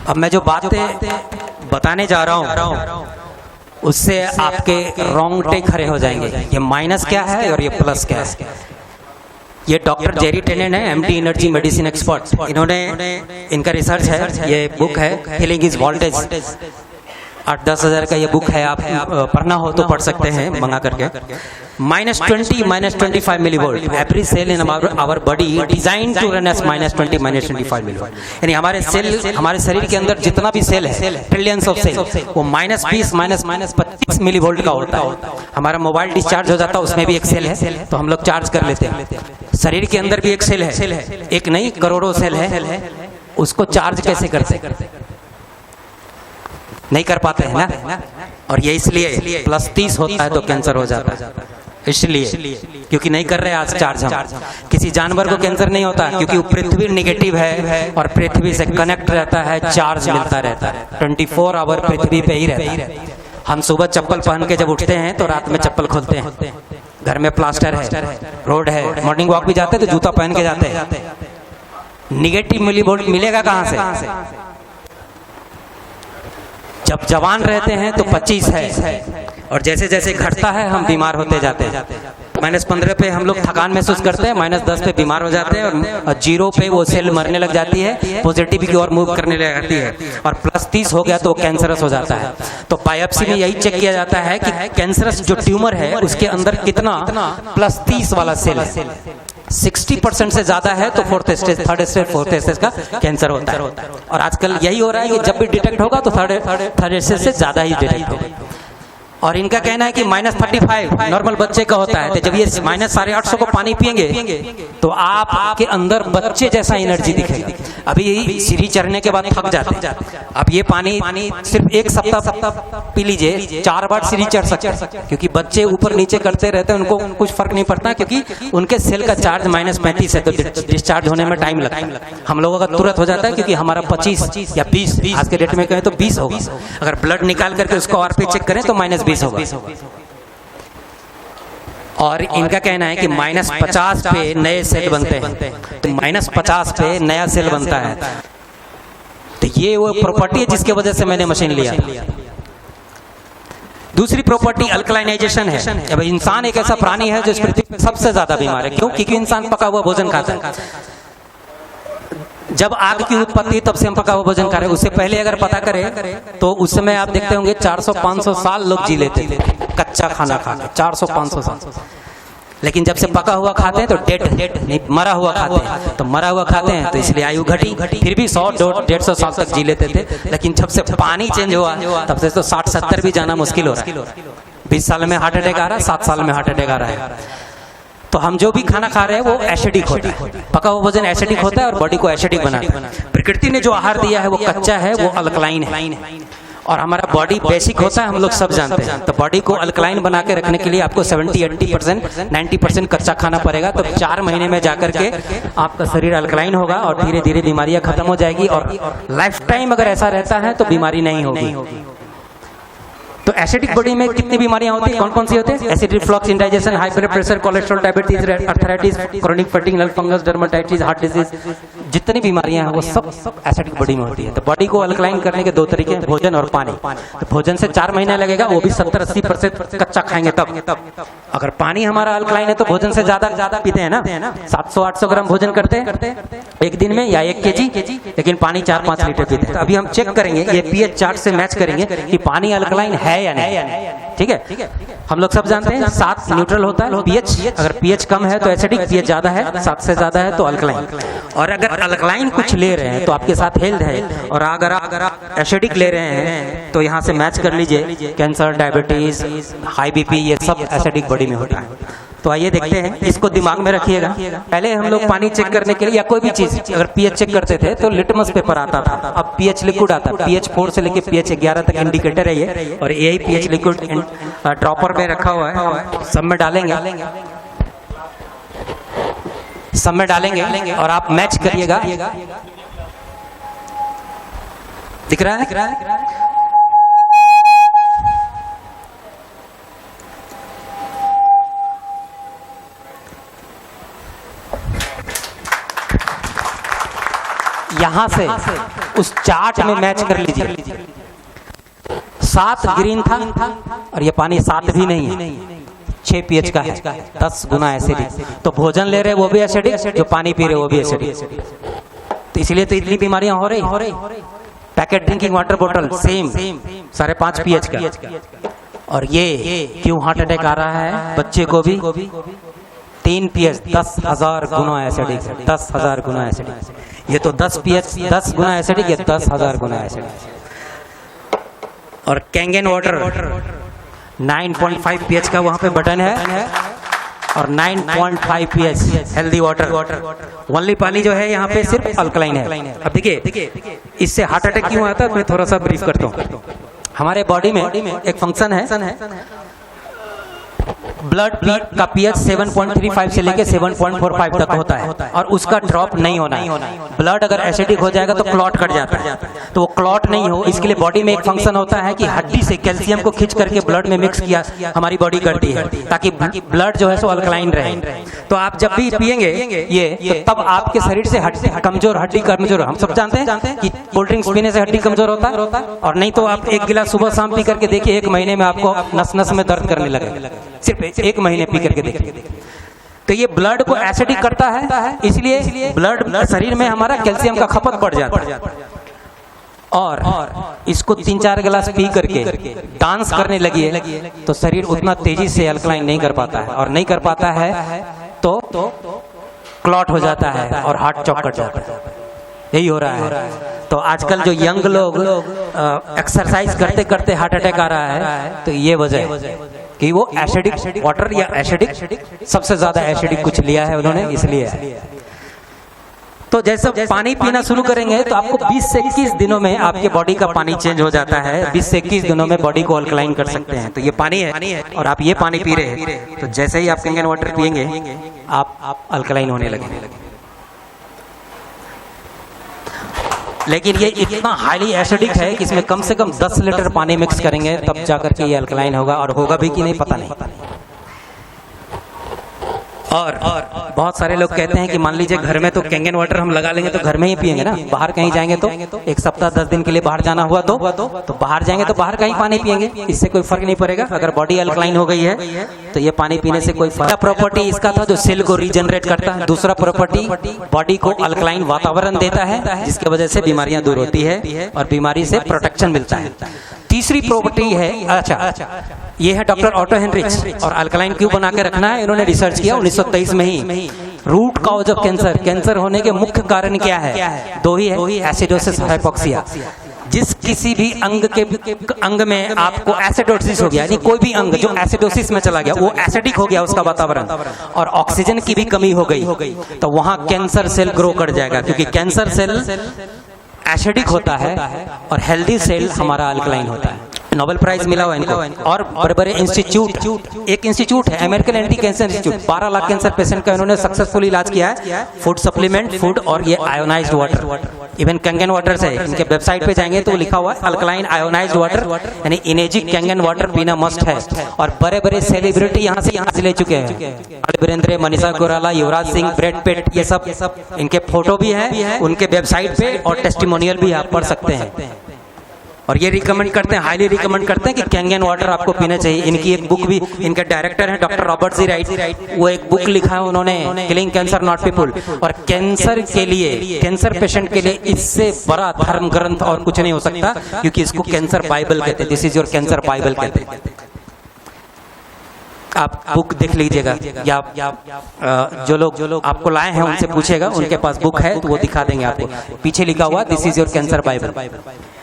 A: अब मैं जो बातें बताने जा रहा हूं उससे आपके रोंगटे खड़े हो जाएंगे। ये माइनस क्या है और ये प्लस क्या है। ये डॉक्टर जेरी टेनेन है, MD एनर्जी मेडिसिन एक्सपर्ट। इन्होंने, इनका रिसर्च है, ये बुक है फीलिंग इज वोल्टेज। 8-10 हज़ार का ये बुक है, आप पढ़ना हो तो पढ़ सकते हैं मंगा करके। -20, -25 millivolt every cell in our body design to run as -20, -25 millivolt. यानी हमारे सेल, हमारे शरीर के अंदर जितना भी सेल है, ट्रिलियंस ऑफ सेल, वो -20 -25 मिलीवोल्ट का होता है। हमारा मोबाइल डिस्चार्ज हो जाता है, उसमें भी एक सेल है, तो हम लोग चार्ज कर लेते हैं। शरीर के अंदर भी एक सेल है, एक नहीं करोड़ों सेल है, उसको चार्ज कैसे करते? नहीं कर पाते हैं ना। और ये इसलिए +30 होता है तो कैंसर हो जाता है, इसलिए क्योंकि नहीं कर रहे आज चार्ज हम। किसी जानवर को कैंसर नहीं होता क्योंकि वो पृथ्वी नेगेटिव है और पृथ्वी से कनेक्ट रहता है, चार्ज मिलता रहता है, 24 आवर पृथ्वी पे ही रहता है। हम सुबह चप्पल पहन के जब उठते हैं तो रात में चप्पल खोलते हैं, घर में प्लास्टर है, रोड है, मॉर्निंग वॉक भी जाते हैं तो जूता पहन के जाते हैं। निगेटिव मिलीवोल्ट मिलेगा कहाँ से? जब जवान रहते हैं तो 25 है, और जैसे जैसे घटता है हम बीमार होते जाते हैं। -15 पे हम लोग थकान महसूस करते हैं, -10 पे बीमार हो जाते हैं, और 0 पे वो सेल मरने लग जाती है, पॉजिटिव की ओर मूव करने लग जाती है, और +30 हो गया तो कैंसरस हो जाता है। तो बायोप्सी में यही चेक किया जाता है कि कैंसरस जो ट्यूमर है उसके अंदर कितना +30 वाला सेल है।
B: 60% से ज्यादा है तो fourth stage, third stage, fourth stage का कैंसर होता है। और आजकल यही हो रहा है कि जब भी डिटेक्ट होगा तो थर्ड स्टेज से ज्यादा ही डिटेक्ट होगा। और इनका कहना है कि -35 नॉर्मल बच्चे का होता है, तो जब ये -850 को पानी पिएंगे तो आपके अंदर बच्चे जैसा एनर्जी दिखेगा। अभी सीढ़ी चढ़ने के बाद थक जाते हैं, अब ये पानी सिर्फ एक सप्ताह पी लीजिए, 4 बार सीढ़ी चढ़ सकते हैं, क्योंकि बच्चे ऊपर नीचे करते रहते हैं, उनको कुछ फर्क नहीं पड़ता, क्योंकि उनके सेल का चार्ज -35 है, तो डिस्चार्ज होने में टाइम लगता है। हम लोगों का तुरंत हो जाता है, क्योंकि हमारा 25 या 20 आज के डेट में कहें तो 20 होगा। अगर ब्लड निकाल करके उसको आरपी चेक करें तो -20 होगा। और इनका कहना है कि -50 पे नए सेल बनते हैं, तो -50 पे नया सेल बनता है। तो ये वो प्रॉपर्टी है जिसके वजह से मैंने मशीन लिया। दूसरी प्रॉपर्टी अल्कलाइनाइजेशन है। अब इंसान एक ऐसा प्राणी है जो इस पृथ्वी पे सबसे ज्यादा बीमार है। क्यों? क्योंकि इंसान पका हुआ भोजन खाता है। जब आग की उत्पत्ति तब से हम पका हुआ भोजन खा रहे हैं। उससे पहले अगर पता करें तो उस समय आप देखते होंगे 400-500 साल लोग जी लेते थे कच्चा खाना खा के, 400-500 साल। लेकिन जब से पका हुआ खाते हैं तो डेड नहीं, मरा हुआ खाते हैं, तो मरा हुआ खाते हैं तो इसलिए आयु घटी। फिर भी 100-150 साल तक जी लेते थे। लेकिन जब से पानी चेंज हुआ तब से तो 60-70 भी जाना मुश्किल हो रहा है। 20 साल में हार्ट अटैक आ रहा है, 7 साल में हार्ट अटैक आ रहा है। तो हम जो भी खाना खा रहे हैं वो एसिडिक होता है, पका हुआ भोजन एसिडिक होता है और बॉडी को एसिडिक बनाता है। प्रकृति ने जो आहार दिया है वो कच्चा है, वो अल्कलाइन है। और हमारा बॉडी बेसिक होता है, हम लोग सब जानते हैं। तो बॉडी को अल्कलाइन बना के रखने के लिए आपको 70-80%, 90% कच्चा खाना पड़ेगा। तो 4 महीने में जाकर के आपका शरीर अल्कलाइन होगा और धीरे धीरे बीमारियां खत्म हो जाएगी। और लाइफ टाइम अगर ऐसा रहता है तो बीमारी नहीं होगी। तो एसिडिक बॉडी में कितनी बीमारियां होती हैं? कौन कौन सी होती है? Acid reflux, indigestion, high blood pressure, cholesterol, diabetes, arthritis, chronic fatigue, lung fungus, dermatitis, heart disease, जितनी बीमारियां हैं वो सब एसिडिक बॉडी में होती है। तो बॉडी को अल्कलाइन करने के 2 तरीके हैं, भोजन और पानी। तो भोजन से 4 महीना लगेगा, वो भी 70-80% कच्चा खाएंगे तब। अगर पानी हमारा अल्कलाइन है तो भोजन से ज्यादा पीते हैं ना, 700-800 ग्राम भोजन करते हैं एक दिन में या 1 kg, लेकिन पानी 4-5 लीटर पीते हैं। तो अभी हम चेक करेंगे, ये पीएच चार्ट से मैच करेंगे कि पानी अल्कलाइन है या नहीं। ठीक है, हम लोग सब जानते हैं 7 न्यूट्रल होता है पीएच। अगर पीएच कम है तो एसिडिक, पीएच ज्यादा है 7 से ज्यादा है तो अल्कलाइन। और अगर अल्कलाइन कुछ ले रहे हैं तो आपके साथ हेल्थ है, और अगर आप एसिडिक ले रहे हैं तो यहाँ से मैच कर लीजिए, कैंसर, डायबिटीज, हाई बीपी, ये सब एसिडिक बॉडी में होता है। तो आइए देखते हैं, इसको दिमाग में रखिएगा। पहले हम लोग पानी चेक करने के लिए या कोई भी चीज अगर पीएच चेक करते थे तो लिटमस पेपर आता था, अब पीएच लिक्विड आता है। पीएच 4 से लेके पीएच 11 तक इंडिकेटर है ये, और यही पीएच लिक्विड ड्रॉपर में रखा हुआ है। सब में डालेंगे और आप मैच करिएगा। दिख रहा है? यहां से उस चार्ट में मैच कर लीजिए। 7 ग्रीन था और ये पानी 7 भी नहीं है, 6 पीएच का है, 10 गुना एसिडिक। तो भोजन ले रहे वो भी एसिडिक, जो पानी पी रहे वो भी एसिडिक। तो इसलिए तो इतनी बीमारियां हो रही। पैकेट ड्रिंकिंग वाटर बोतल सेम 5.5 पीएच का। और ये क्यों हार्ट अटैक आ रहा है बच्चे को भी? 3 पीएच, 10,000 गुना एसिडिक, 10,000 गुना एसिडिक। ये तो 10 पीएच 10 गुना एसिडिक, ये 10,000 गुना एसिडिक। और कैंगन वाटर 9.5 पीएच का वहां पे बटन है, और 9.5 पीएच हेल्दी वाटर। ओनली पानी जो है यहाँ पे सिर्फ अल्कलाइन है। अब देखिए इससे हार्ट अटैक क्यों आता है, मैं थोड़ा सा ब्रीफ करता हूँ। हमारे बॉडी में एक फंक्शन है, ब्लड का पीएच 7.35 से लेके 7.45 तक होता है, और उसका ड्रॉप नहीं होना है। ब्लड अगर एसिडिक हो जाएगा तो क्लॉट कट जाता है, तो वो क्लॉट नहीं हो इसके लिए बॉडी में एक फंक्शन होता है कि हड्डी से कैल्शियम को खींच करके ब्लड में मिक्स किया हमारी बॉडी करती है, ताकि ब्लड जो है सो अल्कलाइन रहे। तो आप जब भी पिएंगे ये, तो तब आपके शरीर से हड्डी कमजोर हम सब जानते हैं कि कोल्ड ड्रिंक्स पीने से हड्डी कमजोर होता है। और नहीं तो आप 1 गिलास सुबह शाम पी करके देखिए, 1 महीने में आपको नस नस में दर्द करने लगे, सिर्फ 1 महीने पी करके देखिए। तो ये ब्लड को एसिडिक करता है, इसलिए ब्लड शरीर में हमारा कैल्शियम का खपत बढ़ जाता है। और इसको 3-4 गिलास पी करके डांस करने लगी तो शरीर उतना तेजी से अल्कलाइन नहीं कर पाता है, और नहीं कर पाता है तो
A: क्लॉट हो जाता है और हार्ट चौक कट जाता है, यही हो रहा है। तो आजकल जो यंग लोग एक्सरसाइज करते करते हार्ट अटैक आ रहा है, तो ये वजह है कि वो एसिडिक वाटर या एसिडिक, सबसे ज्यादा एसिडिक कुछ लिया है उन्होंने, इसलिए। तो जैसे पानी पीना शुरू करेंगे तो आपको 20 से 21 दिनों में आपके बॉडी का पानी चेंज हो जाता है। 20 से 21 दिनों में बॉडी को अल्कलाइन कर सकते हैं। तो ये पानी है और आप ये पानी पी रहे हैं, तो जैसे ही आप कैंगन वाटर पिएंगे आप अल्कलाइन होने लगेंगे। लेकिन ये इतना हाईली एसिडिक है कि इसमें कम से कम 10 लीटर पानी मिक्स करेंगे तब जाकर के ये अल्कलाइन होगा, और होगा भी कि नहीं पता नहीं। और बहुत सारे लोग कहते हैं कि मान लीजिए घर में तो कैंगन वाटर हम लगा लेंगे तो घर में ही पिएंगे ना, बाहर कहीं जाएंगे तो एक सप्ताह 10 दिन के लिए बाहर जाना हुआ तो बाहर जाएंगे तो बाहर का ही पानी पिएंगे, इससे कोई फर्क नहीं पड़ेगा। अगर बॉडी अल्कलाइन हो गई है तो ये पानी पीने से कोई फर्क। प्रॉपर्टी इसका था जो सेल को रीजनरेट करता है। दूसरा प्रॉपर्टी बॉडी को अल्कलाइन वातावरण देता है, जिसकी वजह से बीमारियां दूर होती है और बीमारी से प्रोटेक्शन मिलता है। तीसरी प्रॉपर्टी है, अच्छा ये है डॉक्टर ऑटो हेनरिच। और अल्कलाइन क्यों बना के रखना है, इन्होंने रिसर्च किया 1923 में ही। रूट कॉज ऑफ कैंसर होने के मुख्य कारण क्या है, दो ही है, एसिडोसिस, हाइपोक्सिया। जिस किसी भी अंग में आपको एसिडोसिस हो गया, यानी कोई भी अंग जो एसिडोसिस में चला गया, वो एसिडिक हो गया उसका वातावरण और ऑक्सीजन की भी कमी हो गई, तो वहां कैंसर सेल ग्रो कर जाएगा, क्योंकि कैंसर सेल एसिडिक होता है और हेल्दी सेल हमारा अल्कलाइन होता है। नोबेल प्राइज मिला हुआ इनको। और बड़े बड़े इंस्टीट्यूट, एक इंस्टीट्यूट है American anti cancer institute, 12 lakh cancer patient का इन्होंने सक्सेसफुली इलाज किया है। फूड सप्लीमेंट, फूड और ये ionised water, even Kangen water से इनके वेबसाइट पे जाएंगे तो लिखा हुआ है अल्कलाइन आयोनाइज्ड वाटर, यानी इनेजिक कैंगन वाटर पीना मस्ट है। और बड़े बड़े सेलिब्रिटी यहाँ से ले चुके हैं, वीरेंद्र, मनीषा कोइराला, युवराज सिंह, ब्रैड पिट, ये सब इनके फोटो भी है उनके वेबसाइट पे और टेस्टिमोनियल भी आप पढ़ सकते हैं। और ये रिकमेंड करते हैं, हाईली रिकमेंड करते हैं कि कैंगन वाटर आपको पीना चाहिए। इनकी एक बुक भी, इनके डायरेक्टर हैं डॉक्टर रॉबर्ट जी राइट, वो एक बुक लिखा है उन्होंने, किलिंग कैंसर नॉट पीपल। और कैंसर के लिए, कैंसर पेशेंट के लिए इससे बड़ा धर्म ग्रंथ और कुछ नहीं हो सकता, क्योंकि इसको कैंसर बाइबल कहते हैं। This is your cancer Bible कहते हैं। आप बुक देख लीजिएगा, या जो लोग आपको लाए हैं उनसे पूछेगा, उनके पास बुक है तो वो दिखा देंगे आपको। पीछे लिखा हुआ this is your cancer Bible.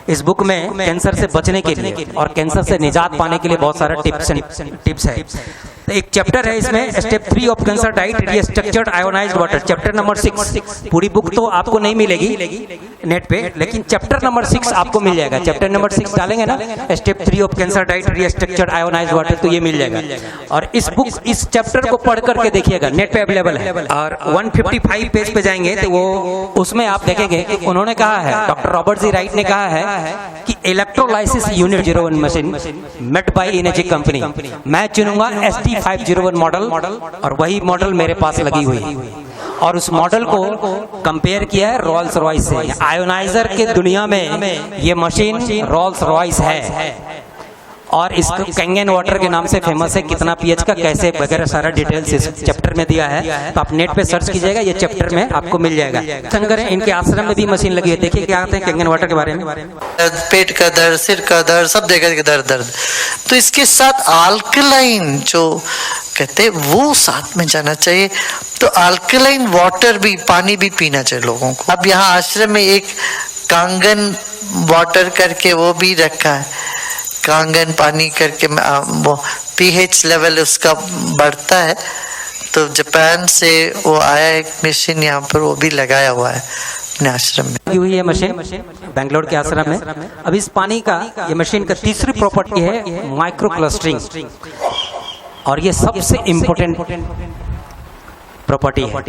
A: इस बुक में कैंसर से बचने के लिए और कैंसर से निजात पाने के लिए बहुत सारा टिप्स है। तो एक चैप्टर है इसमें, step 3 of cancer diet, restructured ionised water, chapter number 6। पूरी बुक तो आपको नहीं मिलेगी नेट पे, लेकिन चैप्टर नंबर 6 आपको मिल जाएगा। चैप्टर नंबर 6 डालेंगे ना, step 3 of cancer diet, restructured ionised water, तो ये मिल जाएगा। और इस बुक, इस चैप्टर को पढ़ करके देखिएगा, नेट पे अवेलेबल है। और 155 पेज पे जाएंगे तो वो उसमें आप देखेंगे उन्होंने कहा है, डॉक्टर रॉबर्ट जी राइट ने कहा है कि electrolysis unit 01 machine made by इनेजिक company, मैं चुनूंगा SD501 मॉडल, और वही मॉडल मेरे पास लगी हुई। और उस मॉडल को कंपेयर किया है रोल्स रॉयस से। आयोनाइजर के दुनिया में ये मशीन रोल्स रॉयस है, और इस कैंगन वाटर के नाम से फेमस है। कितना पीएच का, कैसे वगैरह सारा डिटेल्स इस चैप्टर में दिया है, तो आप नेट पे सर्च कीजिएगा, ये चैप्टर में आपको मिल जाएगा। शंकर इनके आश्रम में भी मशीन लगी है, देखिए क्या कहते हैं कैंगन वाटर के बारे में।
C: पेट का दर्द, सिर का दर्द, सब जगह का दर्द। तो इसके साथ अल्कलाइन जो कहते हैं वो साथ में जाना चाहिए। तो अल्कलाइन वाटर भी, पानी भी पीना चाहिए लोगों को। अब यहाँ आश्रम में एक कांगन वाटर करके वो भी रखा है, कांगन पानी करके वो पीएच लेवल उसका बढ़ता है। तो जापान से वो आया एक मशीन, यहाँ पर वो भी लगाया हुआ है अपने आश्रम में।
A: लगी हुई है मशीन बेंगलोर के आश्रम में। अब इस पानी का, ये मशीन का तीसरी प्रॉपर्टी है माइक्रो क्लस्टरिंग, और ये सबसे इम्पोर्टेंट प्रॉपर्टी है।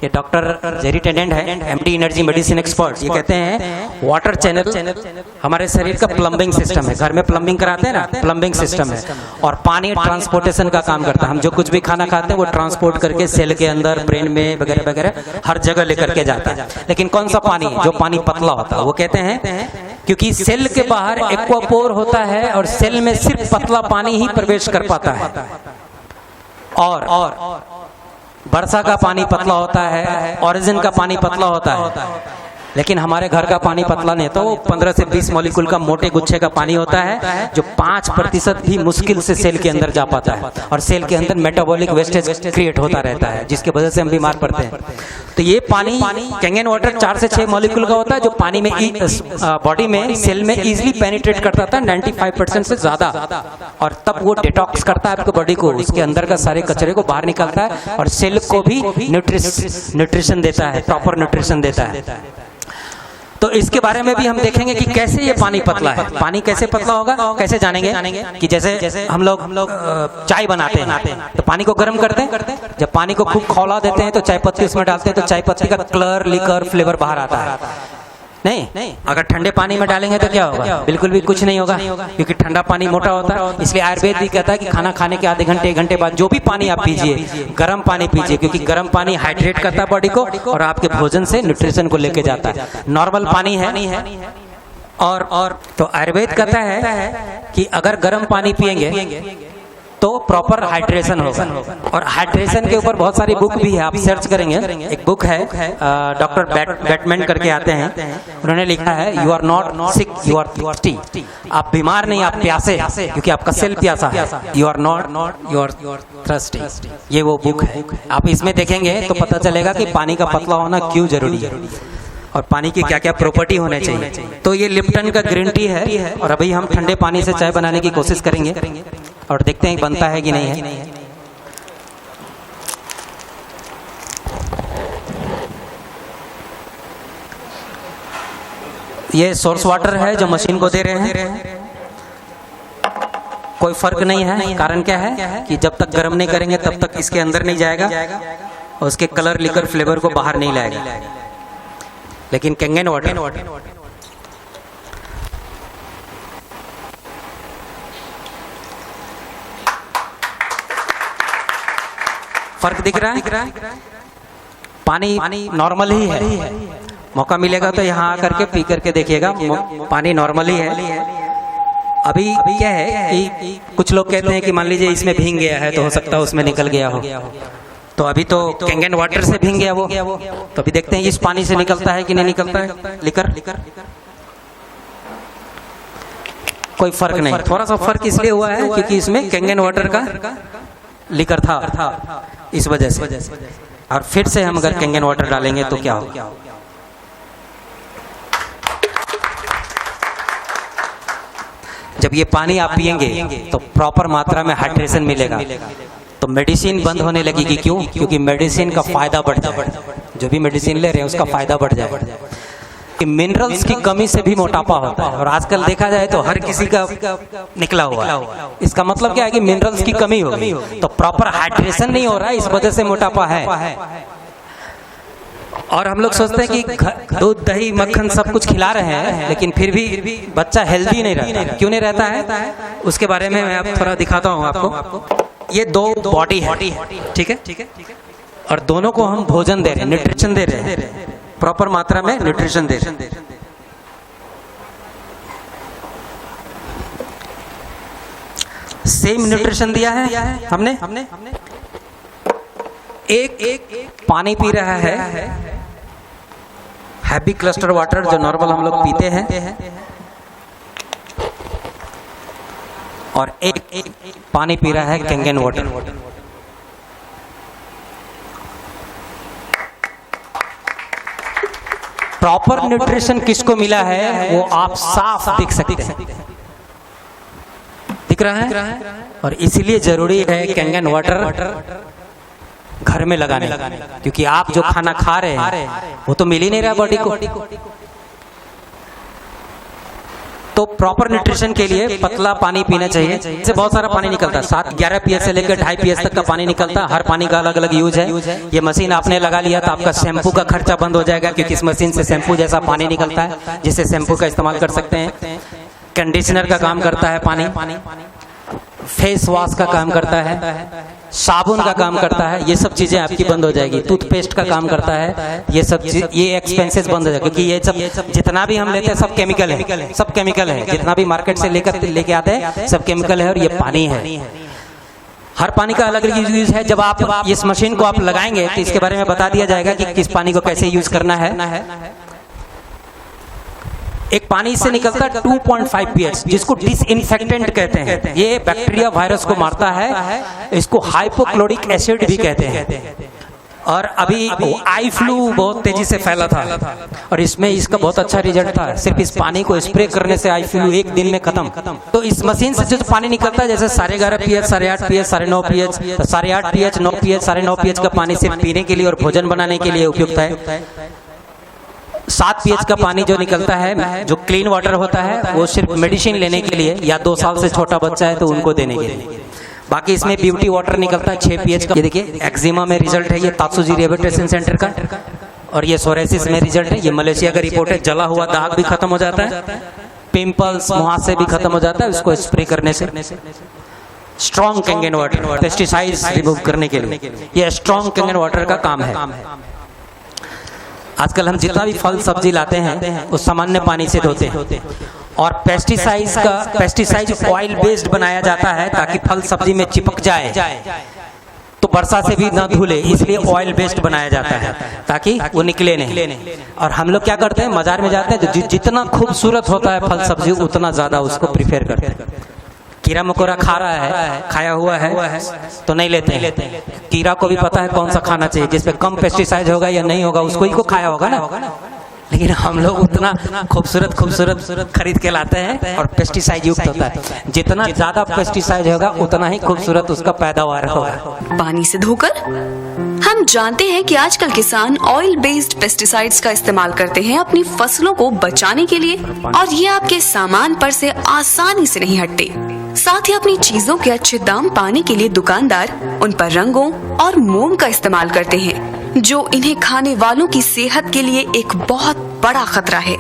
A: ये डॉक्टर जेरी टेनेंट है, एमडी एनर्जी मेडिसिन एक्सपर्ट। ये कहते हैं वाटर चैनल हमारे शरीर का प्लम्बिंग सिस्टम है। घर में प्लम्बिंग कराते हैं ना, प्लम्बिंग सिस्टम है। और पानी ट्रांसपोर्टेशन का काम करता है। हम जो कुछ भी खाना खाते हैं वो ट्रांसपोर्ट करके सेल के अंदर, ब्रेन में वगैरह वगैरह हर जगह लेकर के जाता है। लेकिन कौन सा पानी, जो पानी पतला होता है, वो कहते हैं क्योंकि सेल के बाहर एक्वापोर होता है और सेल में सिर्फ पतला पानी ही प्रवेश कर पाता है, और वर्षा का पानी पतला होता है, ओरिजिन का पानी पतला होता है।
B: लेकिन हमारे घर का पानी पतला नहीं होता, वो 15 से 20 मॉलिक्यूल का मोटे गुच्छे का पानी होता है जो 5% भी मुश्किल से सेल के अंदर जा पाता है, और सेल के अंदर मेटाबॉलिक वेस्टेज क्रिएट होता रहता है जिसकी वजह से हम बीमार पड़ते हैं। तो ये पानी कैंगन वाटर 4 से 6 मॉलिक्यूल का होता है जो पानी में बॉडी में सेल में इजीली पेनिट्रेट करता था 95% से ज्यादा, और तब वो डिटॉक्स करता है आपके बॉडी को, उसके अंदर का सारे कचरे को बाहर निकालता है और सेल को भी न्यूट्रिशन देता है, प्रॉपर न्यूट्रिशन देता है। तो इसके बारे में भी हम देखेंगे कि कैसे ये पानी पतला है। पानी कैसे पतला होगा कैसे जानेंगे कि जैसे हम लोग चाय बनाते हैं तो पानी को गर्म करते हैं, जब पानी को खूब खौला देते हैं तो चाय पत्ती उसमें डालते हैं तो चाय पत्ती का कलर लिकर फ्लेवर बाहर आता है। नहीं, अगर ठंडे पानी में डालेंगे तो क्या होगा? बिल्कुल भी कुछ नहीं होगा, क्योंकि ठंडा पानी मोटा होता है। इसलिए आयुर्वेद भी कहता है कि खाना खाने के आधे घंटे 1 घंटे बाद जो भी पानी आप पीजिए गर्म पानी पीजिए, क्योंकि गर्म पानी हाइड्रेट करता है बॉडी को और आपके भोजन से न्यूट्रिशन को लेके जाता है। नॉर्मल पानी है और तो आयुर्वेद कहता है कि अगर गर्म पानी पिएंगे तो प्रॉपर हाइड्रेशन होगा, और हाइड्रेशन के ऊपर बहुत सारी बुक भी है, आप सर्च करेंगे। एक बुक है डॉक्टर बैटमैन करके आते हैं, उन्होंने लिखा है you are not sick you are thirsty, आप बीमार नहीं आप प्यासे, क्योंकि आपका सेल प्यासा है। You are not you are thirsty, ये वो बुक है। आप इसमें देखेंगे तो पता चलेगा कि पानी का पतला होना क्यों जरूरी है और पानी की क्या क्या प्रॉपर्टी होने चाहिए। तो ये लिप्टन का ग्रीन टी है, और अभी हम ठंडे पानी से चाय बनाने की कोशिश करेंगे और देखते हैं बनता है कि नहीं है। ये सोर्स वाटर है जो मशीन को दे रहे हैं, कोई फर्क नहीं है। कारण क्या है कि जब तक गर्म नहीं करेंगे तब तक इसके अंदर नहीं जाएगा और उसके कलर लिकर फ्लेवर को बाहर नहीं लाएगा। लेकिन कैंगन वाटर फर्क दिख रहा है, पानी नॉर्मल ही है। मौका मिलेगा तो यहाँ आकर के पी करके देखिएगा, पानी नॉर्मल ही है। अभी क्या है कि कुछ लोग कहते हैं कि मान लीजिए इसमें भीग गया है तो हो सकता है उसमें निकल गया हो, तो अभी तो कैंगन वाटर से भीग गया वो, तो अभी देखते हैं इस पानी से निकलता है कि नहीं निकलता है लिकर। कोई फर्क नहीं, थोड़ा सा फर्क इसलिए हुआ है क्योंकि इसमें कैंगन वाटर का लिकर था, इस वजह से। और फिर से हम अगर कैंगन वाटर डालेंगे तो क्या होगा? जब ये पानी आप पिएंगे तो प्रॉपर मात्रा में हाइड्रेशन मिलेगा, तो मेडिसिन बंद होने लगेगी। क्यों? क्योंकि मेडिसिन का फायदा बढ़ जाए, जो भी मेडिसिन ले रहे हैं उसका फायदा बढ़ जाए। कि मिनरल्स की कमी से भी मोटापा होता है, और आजकल देखा जाए तो हर किसी का निकला हुआ है। इसका मतलब क्या है कि मिनरल्स की कमी होगी, तो प्रॉपर हाइड्रेशन नहीं हो रहा है, इस वजह से मोटापा है। और हम लोग सोचते हैं कि दूध दही मक्खन सब कुछ खिला रहे हैं, लेकिन फिर भी बच्चा हेल्दी नहीं रहता। क्यों नहीं रहता है उसके बारे में मैं आप थोड़ा दिखाता हूँ आपको। ये 2 बॉडी है, ठीक है, और दोनों को हम भोजन दे रहे हैं, न्यूट्रिशन दे रहे हैं, प्रॉपर मात्रा में न्यूट्रिशन दे रहे हैं। सेम न्यूट्रिशन दिया है हमने। एक पानी पी रहा है हैप्पी क्लस्टर वाटर जो नॉर्मल हम लोग पीते हैं, और एक पानी पी रहा है कैंगन वाटर। प्रॉपर न्यूट्रिशन किसको मिला है वो आप साफ देख सकते हैं, दिख रहा है। और इसलिए जरूरी है कैंगन वाटर घर में लगाने, क्योंकि आप जो खाना खा रहे हैं वो तो मिल ही नहीं रहा बॉडी को। तो प्रॉपर न्यूट्रिशन के लिए पतला पानी पीना चाहिए। इससे बहुत सारा पानी निकलता है, 7-11 पीएस से लेकर 2.5 पीएस तक का पानी निकलता है। हर पानी का अलग अलग यूज है। ये मशीन आपने लगा लिया तो आपका शैम्पू का खर्चा बंद हो जाएगा, क्योंकि इस मशीन से शैम्पू जैसा पानी निकलता है, जिससे शैम्पू का इस्तेमाल कर सकते हैं। कंडीशनर का काम करता है पानी, फेस वॉश का काम करता है, साबुन का काम करता है। ये सब चीजें आपकी बंद हो जाएगी। टूथपेस्ट का काम करता है। ये सब ये एक्सपेंसेस बंद हो जाएगा, क्योंकि ये सब जितना भी हम लेते हैं सब केमिकल है, सब केमिकल है। जितना भी मार्केट से लेके आते हैं सब केमिकल है, और ये पानी है। हर पानी का अलग अलग यूज है। जब आप इस मशीन को आप लगाएंगे तो इसके बारे में बता दिया जाएगा कि किस पानी को कैसे यूज करना है। एक पानी से निकलता है 2.5 pH, जिसको डिसइंफेक्टेंट कहते हैं। ये बैक्टीरिया वायरस को मारता है, इसको हाइपोक्लोरिक एसिड भी कहते हैं। और अभी आई फ्लू बहुत तेजी से फैला था और इसमें इसका बहुत अच्छा रिजल्ट था। सिर्फ इस पानी को स्प्रे करने से आई फ्लू एक दिन में खत्म। तो इस मशीन से जो पानी निकलता है, जैसे 11.5 pH, 8.5 pH, 9.5 pH, 8.5 pH, 9 pH, 9.5 pH का पानी सिर्फ पीने के लिए और भोजन बनाने के लिए उपयुक्त है। 7 pH का पानी जो निकलता है, जो क्लीन वाटर होता है, वो सिर्फ मेडिसिन लेने के लिए या 2 साल से छोटा बच्चा है तो उनको देने के लिए। बाकी इसमें ब्यूटी वाटर निकलता है 6 pH का। ये देखिए एक्जिमा में रिजल्ट है, ये तात्सुजी रिहेबिलिटेशन सेंटर का। और ये सोरेसिस में रिजल्ट है, ये मलेशिया का रिपोर्ट है। जला हुआ दाग भी खत्म हो जाता है, पिंपल्स मुहासे भी खत्म हो जाता है उसको स्प्रे करने से। Strong Kangen water, pesticides remove करने के लिए ये स्ट्रॉन्ग कैंगन वाटर का काम है। आजकल हम जितना भी फल सब्जी लाते हैं वो सामान्य पानी से धोते हैं और पेस्टिसाइड ऑयल बेस्ड बनाया जाता है ताकि फल सब्जी में चिपक जाए तो वर्षा से भी ना धुले, इसलिए ऑयल बेस्ड बनाया जाता है ताकि वो निकले नहीं। और हम लोग क्या करते हैं, बाजार में जाते हैं तो जितना खूबसूरत होता है फल सब्जी उतना ज्यादा उसको प्रिफेयर करते हैं। कीड़ा मकोड़ा खा रहा है, खाया हुआ है तो नहीं लेते हैं। कीड़ा को भी पता है कौन सा खाना चाहिए, जिसपे कम पेस्टिसाइड होगा या नहीं होगा उसको ही को खाया होगा ना। लेकिन हम लोग उतना खूबसूरत खरीद के लाते हैं और पेस्टिसाइड युक्त होता है। जितना ज्यादा पेस्टिसाइड होगा उतना ही खूबसूरत उसका पैदावार होगा।
D: पानी से धोकर हम जानते हैं कि आजकल किसान ऑयल बेस्ड पेस्टिसाइड्स का इस्तेमाल करते हैं अपनी फसलों को बचाने के लिए, और ये आपके सामान पर से आसानी से नहीं हटते। साथ ही अपनी चीजों के अच्छे दाम पाने के लिए दुकानदार उन पर रंगों और मोम का इस्तेमाल करते हैं, जो इन्हें खाने वालों की सेहत के लिए एक बहुत बड़ा खतरा है।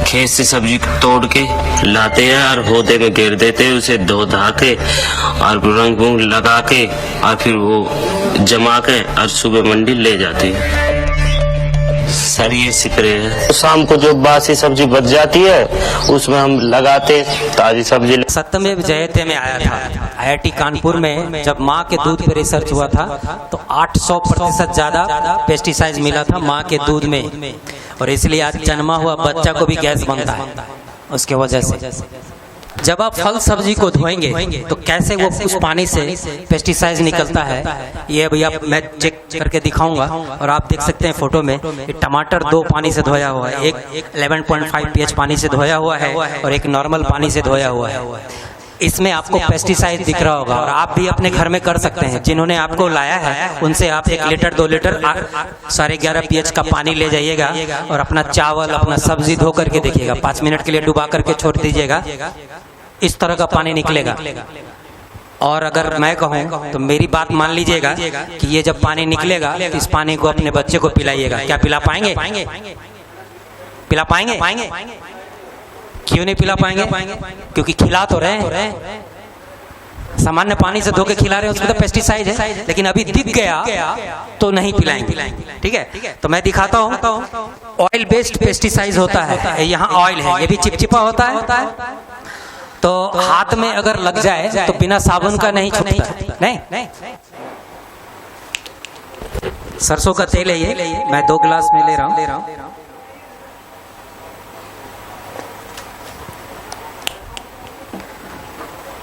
E: खेत से सब्जी तोड़ के लाते हैं और होदे में घेर देते हैं, उसे धो धा के और रंग वंग लगा के और फिर वो जमा के और सुबह मंडी ले जाते हैं। सर ये सिपरे है, तो शाम को जो बासी सब्जी बच जाती है उसमें हम लगाते ताजी सब्जी।
B: सत्यमेव जयते में आया था IIT कानपुर में, जब माँ के दूध पे रिसर्च हुआ था तो 800% ज्यादा पेस्टिसाइड मिला था माँ के दूध में, और इसलिए आज जन्मा हुआ बच्चा को भी गैस बनता है उसके वजह से। जब आप फल सब्जी को धोएंगे तो कैसे वो उस पानी से पेस्टिसाइड निकलता है, ये भैया मैं चेक करके दिखाऊंगा। और आप देख सकते हैं फोटो में, टमाटर 2 पानी से धोया हुआ है, एक 11.5 pH पानी से धोया हुआ है और एक नॉर्मल पानी से धोया हुआ है। इसमें आपको पेस्टिसाइड दिख रहा होगा और आप भी अपने घर में कर सकते हैं। जिन्होंने आपको लाया है उनसे आप 1 लीटर 2 लीटर 11.5 pH का पानी ले जाइएगा और अपना चावल अपना सब्जी धो करके देखिएगा, 5 मिनट के लिए डुबा करके छोड़ दीजिएगा, इस तरह का पानी निकलेगा। और अगर मैं कहूँ तो मेरी बात मान लीजिएगा कि ये जब पानी निकलेगा तो इस पानी को अपने बच्चे को पिलाइएगा। क्या पिला पाएंगे? पिला पाएंगे? क्यों नहीं पिला पाएंगे? क्योंकि खिला तो रहे हैं, सामान्य पानी से धो के खिला रहे हैं, उसमें तो पेस्टिसाइड है, लेकिन अभी दिख गया तो नहीं पिलाएंगे। ठीक है, तो मैं दिखाता हूँ। ऑयल बेस्ड पेस्टिसाइड होता है, यहाँ ऑयल है, ये भी चिपचिपा होता है, तो हाथ में अगर लग जाए तो बिना साबुन का नहीं छूटता। नहीं, सरसों का तेल है ये, मैं 2 गिलास में ले रहा हूँ।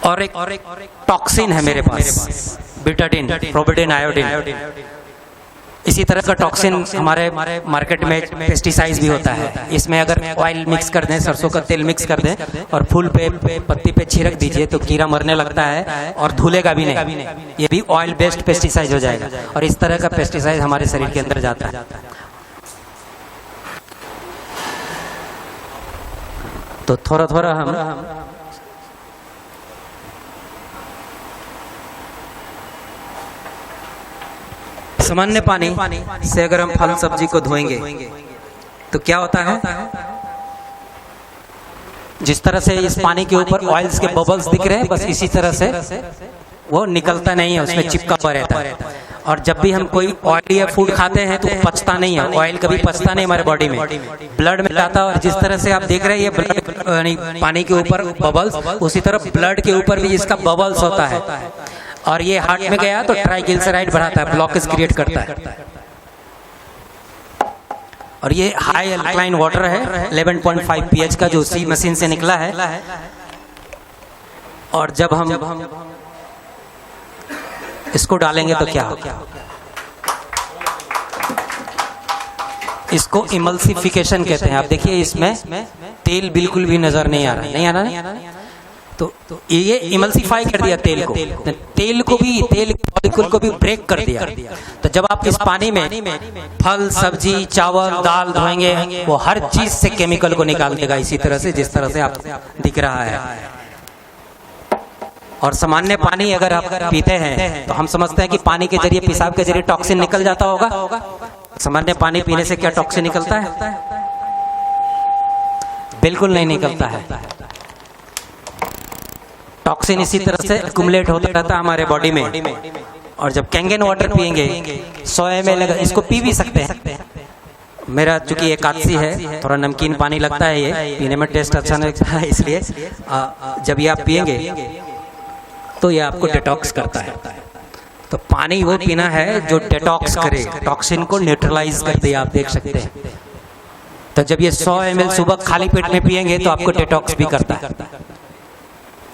B: और एक टॉक्सिन है मेरे पास, बिटाडिन, प्रोपिडिन, आयोडीन। इसी तरह का टॉक्सिन हमारे मार्केट में पेस्टिसाइड भी होता है। इसमें अगर ऑयल मिक्स कर दें, सरसों का तेल मिक्स कर दें और फूल पे पत्ती पे छिड़क दीजिए तो कीड़ा मरने लगता है और धुलेगा भी नहीं। ये भी ऑयल बेस्ड पेस्टिसाइड हो जाएगा और इस तरह का पेस्टिसाइड हमारे शरीर के अंदर जाता है। तो थोड़ा थोड़ा हम सामान्य पानी से अगर हम फल सब्जी को धोएंगे तो क्या होता है, जिस तरह से इस पानी के ऊपर ऑयल्स के बबल्स दिख रहे हैं, बस इसी तरह से वो निकलता नहीं है, उसमें चिपका हुआ रहता है। और जब भी हम कोई ऑयली फूड खाते हैं तो पचता नहीं है, ऑयल कभी पचता नहीं हमारे बॉडी में, ब्लड में जाता है। और जिस तरह से आप देख रहे हैं ये ब्लड पानी के ऊपर बबल्स, उसी तरह ब्लड के ऊपर भी इसका बबल्स होता है और ये हार्ट में गया तो ट्राइग्लिसराइड बढ़ाता है, ब्लॉकेज क्रिएट करता है। और ये हाई अल्कलाइन वाटर है 11.5 pH का, जो उसी मशीन से निकला है। और जब हम इसको डालेंगे तो क्या होगा, इसको इमल्सिफिकेशन कहते हैं। आप देखिए इसमें तेल बिल्कुल भी नजर नहीं आ रहा, नहीं आ रहा है। तो ये इमल्सिफाई कर दिया तेल को तेल के मॉलिक्यूल को भी ब्रेक कर दिया। तो जब आप इस पानी में फल सब्जी चावल दाल धोएंगे, वो हर चीज से केमिकल को निकाल देगा, इसी तरह से जिस तरह से आप दिख रहा है। और सामान्य पानी अगर आप पीते हैं तो हम समझते हैं कि पानी के जरिए, पेशाब के जरिए टॉक्सिन निकल जाता होगा। सामान्य पानी पीने से क्या टॉक्सिन निकलता है? बिल्कुल नहीं निकलता है। टॉक्सिन इसी तरह से एक्युमुलेट होता रहता है हमारे बॉडी में। और जब कैंगन वाटर पिएंगे 100 ml, इसको पी भी सकते हैं। मेरा चूंकि एकादशी है, थोड़ा नमकीन पानी लगता है, ये पीने में टेस्ट अच्छा नहीं लगता है, इसलिए जब ये आप पिएंगे तो ये आपको डिटॉक्स करता है। तो पानी वो पीना है जो डिटॉक्स करे, टॉक्सिन को न्यूट्रलाइज कर दे, आप देख सकते हैं। तो जब ये 100 ml सुबह खाली पेट में पिएंगे तो आपको डिटॉक्स भी करता है।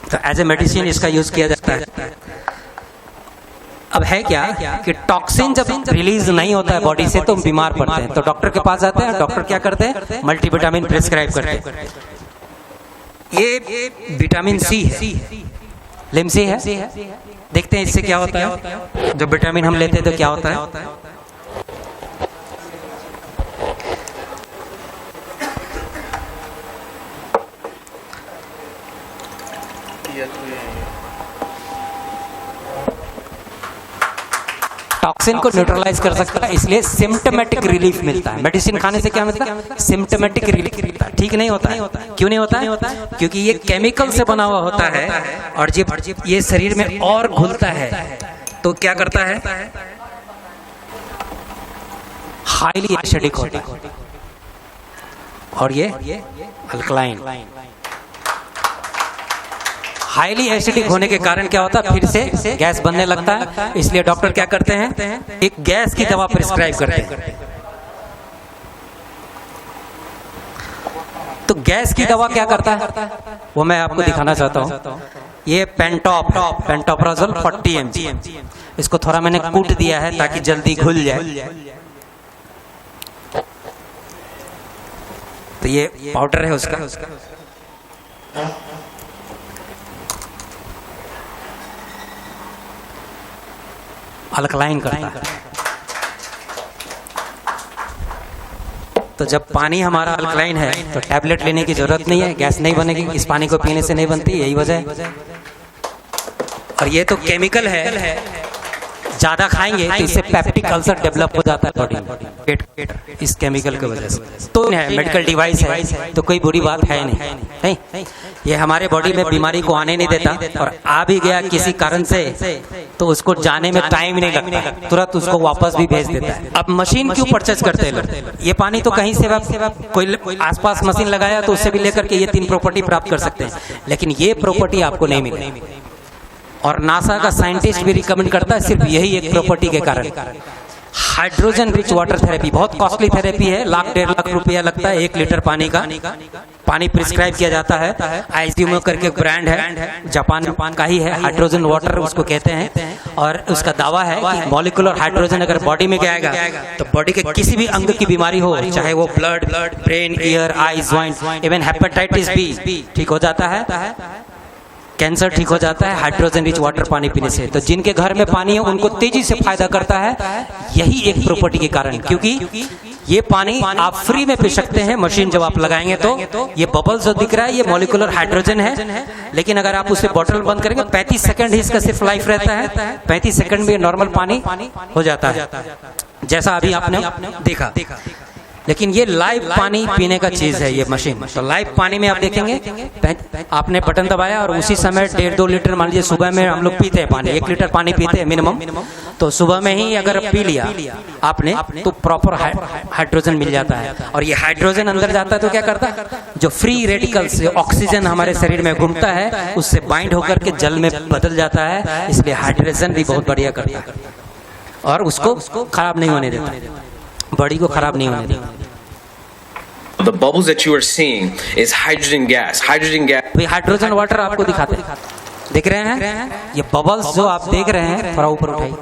B: तो एज ए मेडिसिन इसका यूज किया जाता है। अब है क्या कि टॉक्सिन जब रिलीज नहीं होता है बॉडी से तो हम बीमार पड़ते हैं। तो डॉक्टर के पास जाते हैं, डॉक्टर क्या करते हैं? मल्टीविटामिन प्रिस्क्राइब करते हैं। ये विटामिन सी है, लिमसी है। देखते हैं इससे क्या होता है। जब विटामिन हम लेते हैं तो क्या होता है? टॉक्सिन को न्यूट्रलाइज कर सकता है, इसलिए सिम्टोमेटिक रिलीफ मिलता है। मेडिसिन खाने से क्या मिलता है? सिम्टोमेटिक रिलीफ मिलता है। ठीक नहीं होता है। क्यों नहीं होता है? क्योंकि ये केमिकल से बना हुआ होता है और ये शरीर में और घुलता है तो क्या करता है? हाईली एसिडिक होता है और ये अल्कलाइन। हाईली एसिडिक होने के कारण क्या होता है? फिर से गैस बनने लगता है। इसलिए डॉक्टर क्या करते हैं? एक गैस की दवा प्रिस्क्राइब करते हैं। तो गैस की दवा क्या करता है वो मैं आपको दिखाना चाहता हूँ। ये पेंटोप्राजोल 40 mg, इसको थोड़ा मैंने कूट दिया है ताकि जल्दी घुल जाए। तो ये पाउडर है उसका। अल्कलाइन करता है। तो जब पानी हमारा अल्कलाइन है तो टैबलेट लेने की जरूरत नहीं है, गैस नहीं बनेगी, इस पानी को पीने से नहीं बनती, यही वजह है। और ये तो केमिकल है, ज्यादा खाएंगे तो इससे पेप्टिक अल्सर डेवलप हो जाता है बॉडी में, पेट इस केमिकल की वजह से। तो है मेडिकल डिवाइस है तो कोई बुरी बात है नहीं। ये हमारे बॉडी में बीमारी को आने नहीं देता, और आ भी गया किसी कारण से तो उसको जाने में टाइम नहीं लगता, तुरंत उसको वापस भी भेज देता है। अब मशीन क्यों परचेज करते हैं लोग? ये पानी तो कहीं से कोई आसपास मशीन लगाया तो उससे भी लेकर के ये 3 प्रॉपर्टी प्राप्त कर सकते हैं, लेकिन ये प्रॉपर्टी आपको नहीं मिलेगी। और नासा का साइंटिस्ट भी रिकमेंड करता है सिर्फ यही एक प्रॉपर्टी के कारण। हाइड्रोजन रिच वाटर थेरेपी बहुत कॉस्टली थेरेपी है, 1,00,000-1.5 लाख रुपया लगता है 1 लीटर पानी का। पानी प्रिस्क्राइब किया जाता है। आइसडीमो करके ब्रांड है, जापान का ही है, हाइड्रोजन वाटर उसको कहते हैं। और उसका दावा है कि मॉलिक्यूलर हाइड्रोजन अगर बॉडी में जाएगा तो बॉडी के किसी भी अंग की बीमारी हो, चाहे वो blood, brain, ear, eyes, joint, even hepatitis B ठीक हो जाता है, कैंसर ठीक हो जाता है हाइड्रोजन रिच वाटर पानी पीने से। तो जिनके घर में पानी है उनको तेजी से फायदा करता है, यही एक प्रॉपर्टी के कारण। क्योंकि ये पानी आप फ्री में पी सकते हैं, मशीन जब आप लगाएंगे तो ये बबल जो दिख रहा है ये मॉलिक्यूलर हाइड्रोजन है, लेकिन अगर आप उसे बॉटल बंद करेंगे 35 सेकंड ही इसका सिर्फ लाइफ रहता है। 35 सेकंड में नॉर्मल पानी हो जाता है, जैसा अभी आपने देखा। लेकिन ये लाइव पानी पीने का चीज है ये मशीन। तो लाइव पानी में आप देखेंगे आपने बटन दबाया और उसी समय 1.5-2 लीटर, मान लीजिए सुबह में हम लोग पीते हैं पानी, 1 लीटर पानी पीते हैं मिनिमम, तो सुबह में ही अगर पी लिया आपने तो प्रॉपर हाइड्रोजन मिल जाता है। और ये हाइड्रोजन अंदर जाता है तो क्या करता है? जो फ्री रेडिकल्स ऑक्सीजन हमारे शरीर में घूमता है उससे बाइंड होकर के जल में बदल जाता है, इसलिए हाइड्रेशन भी बहुत बढ़िया करता है और उसको खराब नहीं होने देता, बॉडी को खराब नहीं होने देता।
F: The bubbles that you are seeing is hydrogen gas. Hydrogen gas.
B: भाई हाइड्रोजन वाटर आपको दिखाते हैं, देख रहे हैं ये बबल्स जो आप देख रहे हैं, थोड़ा ऊपर उठाइए,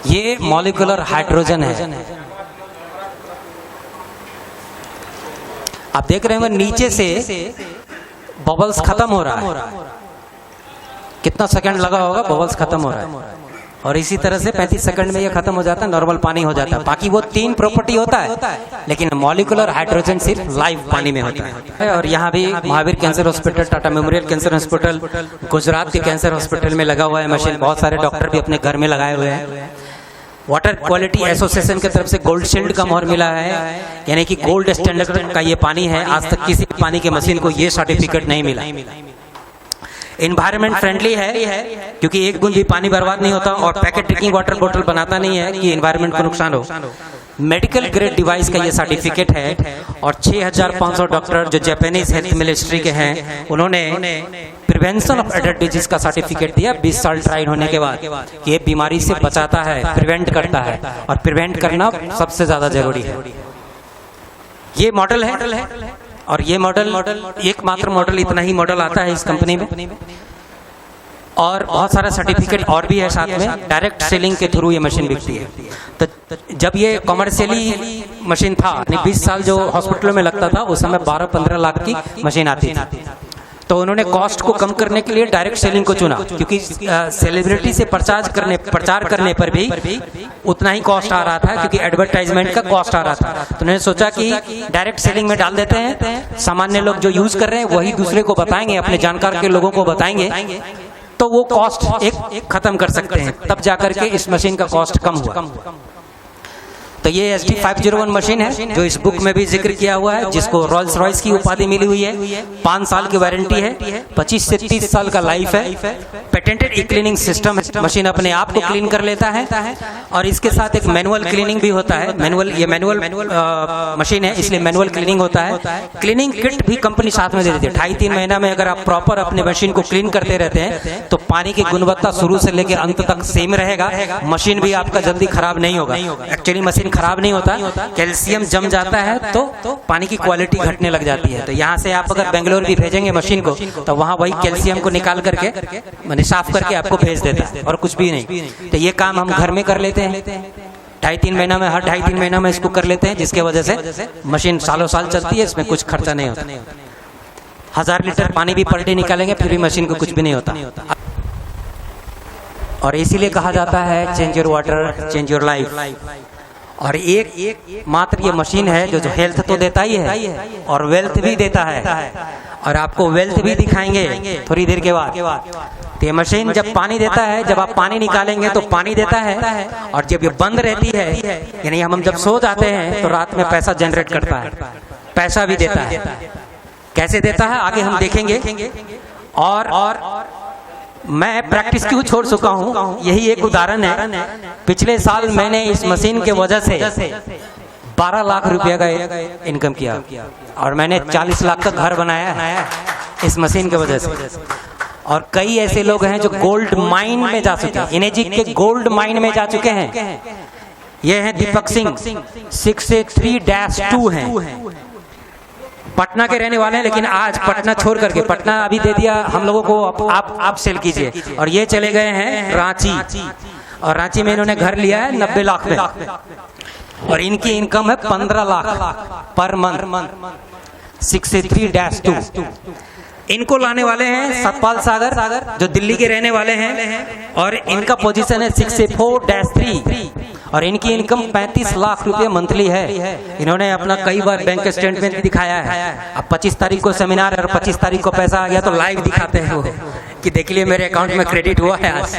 B: ये मॉलिक्यूलर हाइड्रोजन है। आप देख रहे हैं नीचे से बबल्स खत्म हो रहा है, कितना सेकंड लगा होगा, बबल्स खत्म हो रहा है, और इसी तरह से 35 सेकंड में ये खत्म हो जाता है, नॉर्मल पानी हो जाता है। बाकी वो 3 प्रॉपर्टी होता है, लेकिन मॉलिक्यूलर हाइड्रोजन सिर्फ लाइव पानी में होता है। और यहाँ भी Mahavir cancer hospital, Tata memorial cancer hospital, Gujarat के कैंसर हॉस्पिटल में लगा हुआ है मशीन। बहुत सारे डॉक्टर भी अपने घर में लगाए हुए हैं। वाटर क्वालिटी एसोसिएशन की तरफ से गोल्ड शील्ड का मोहर मिला है, यानी कि गोल्ड स्टैंडर्ड का ये पानी है। आज तक किसी पानी के मशीन को ये सर्टिफिकेट नहीं मिला। एनवायरमेंट फ्रेंडली है, क्योंकि एक बूंद भी पानी बर्बाद नहीं होता, और पैकेट ड्रिंकिंग वाटर बोतल बनाता नहीं है कि एनवायरमेंट को नुकसान हो। मेडिकल ग्रेड डिवाइस का ये सर्टिफिकेट है, और 6500 डॉक्टर जो जापानीज हेल्थ मिनिस्ट्री के हैं, उन्होंने प्रिवेंशन ऑफ अडल्ट डिजीज का सर्टिफिकेट दिया 20 साल ट्रायल होने के बाद, कि ये बीमारी से बचाता है, प्रिवेंट करता है, और प्रिवेंट करना सबसे ज्यादा जरूरी है। ये मॉडल है, और ये मॉडल एकमात्र मॉडल, इतना ही मॉडल आता है इस कंपनी में, और बहुत सारा सर्टिफिकेट और भी है साथ में। डायरेक्ट सेलिंग के थ्रू ये मशीन बिकती है। तो जब ये कॉमर्शियली मशीन था, 20 साल जो हॉस्पिटलों में लगता था, उस समय 12-15 लाख की मशीन आती थी। तो उन्होंने कॉस्ट को कम करने के लिए डायरेक्ट सेलिंग को चुना, क्योंकि सेलिब्रिटी से प्रचार करने पर भी उतना ही कॉस्ट आ रहा था, क्योंकि एडवर्टाइजमेंट का कॉस्ट आ रहा था। तो उन्होंने सोचा कि डायरेक्ट सेलिंग में डाल देते हैं, सामान्य लोग जो यूज कर रहे हैं वही दूसरे को बताएंगे, अपने जानकार के लोगों को बताएंगे, तो वो कॉस्ट एक खत्म कर सकते हैं। तब जाकर के इस मशीन का कॉस्ट कम हुआ। तो ये SD 501 मशीन है, जो इस बुक में भी जिक्र किया हुआ है, जिसको रोल्स रॉयस की उपाधि मिली हुई है। 5 साल की वारंटी है, 25 से 30 साल का लाइफ है। पेटेंटेड ई क्लीनिंग सिस्टम है, मशीन अपने आप को क्लीन कर लेता है, और इसके साथ एक मैनुअल क्लीनिंग भी होता है। ये मैनुअल मशीन है, इसलिए मैनुअल क्लीनिंग होता है। क्लीनिंग किट भी कंपनी साथ में दे देती है। 2.5-3 महीना में अगर आप प्रॉपर अपने मशीन को क्लीन करते रहते हैं, तो पानी की गुणवत्ता शुरू से लेकर अंत तक सेम रहेगा। मशीन भी आपका जल्दी खराब नहीं होगा। एक्चुअली मशीन खराब नहीं होता, कैल्शियम जम जाता है तो पानी की क्वालिटी घटने लग जाती है। तो यहाँ से आप अगर बेंगलोर भी भेजेंगे मशीन को, तो वहाँ वही कैल्शियम को निकाल करके, मैंने साफ करके आपको भेज देता है, और कुछ भी नहीं। तो ये काम हम घर में कर लेते हैं। 2.5-3 महीना में, हर 2.5-3 महीना में इसको कर लेते हैं, जिसके वजह से मशीन सालों साल चलती है। इसमें कुछ खर्चा नहीं होता। 1000 लीटर पानी भी पर डे निकालेंगे, फिर भी मशीन को कुछ भी नहीं होता। और इसीलिए कहा जाता है change your water, change your life. और एक मात्र ये मशीन है जो हेल्थ तो देता ही है, और वेल्थ भी देता है, और आपको वेल्थ भी दिखाएंगे थोड़ी देर के बाद। तो ये मशीन जब पानी देता है, जब आप पानी निकालेंगे तो पानी देता है, और जब ये बंद रहती है, यानी हम जब सो जाते हैं, तो रात में पैसा जनरेट करता है, पैसा भी देता है। कैसे देता है आगे हम देखेंगे। और मैं प्रैक्टिस क्यों छोड़ चुका हूँ, यही एक उदाहरण है। पिछले साल मैंने इस मशीन के वजह से 12 लाख रुपया का इनकम किया, और मैंने 40 लाख का घर बनाया है इस मशीन के वजह से। और कई ऐसे लोग हैं जो गोल्ड माइन में जा चुके हैं, इनेजिक के गोल्ड माइन में जा चुके हैं। ये हैं दीपक सिंह, 683-2 हैं, पटना के रहने वाले हैं, लेकिन आज पटना छोड़ करके, पटना अभी दे दिया हम लोगों को, आप सेल कीजिए, और ये चले गए हैं रांची, और रांची में इन्होंने घर लिया है 90 लाख में, और इनकी इनकम है 15 लाख पर मंथ। 683-2 इनको लाने वाले हैं सतपाल सागर, जो दिल्ली के रहने वाले हैं, और इनका पोजीशन है 684-3, और इनकी इनकम 35 लाख रुपए मंथली है। इन्होंने अपना कई बार बैंक स्टेटमेंट दिखाया है। अब 25 तारीख को सेमिनार है, और 25 तारीख को पैसा आ गया, तो लाइव दिखाते हैं वो कि देख लिए मेरे अकाउंट में क्रेडिट हुआ है आज।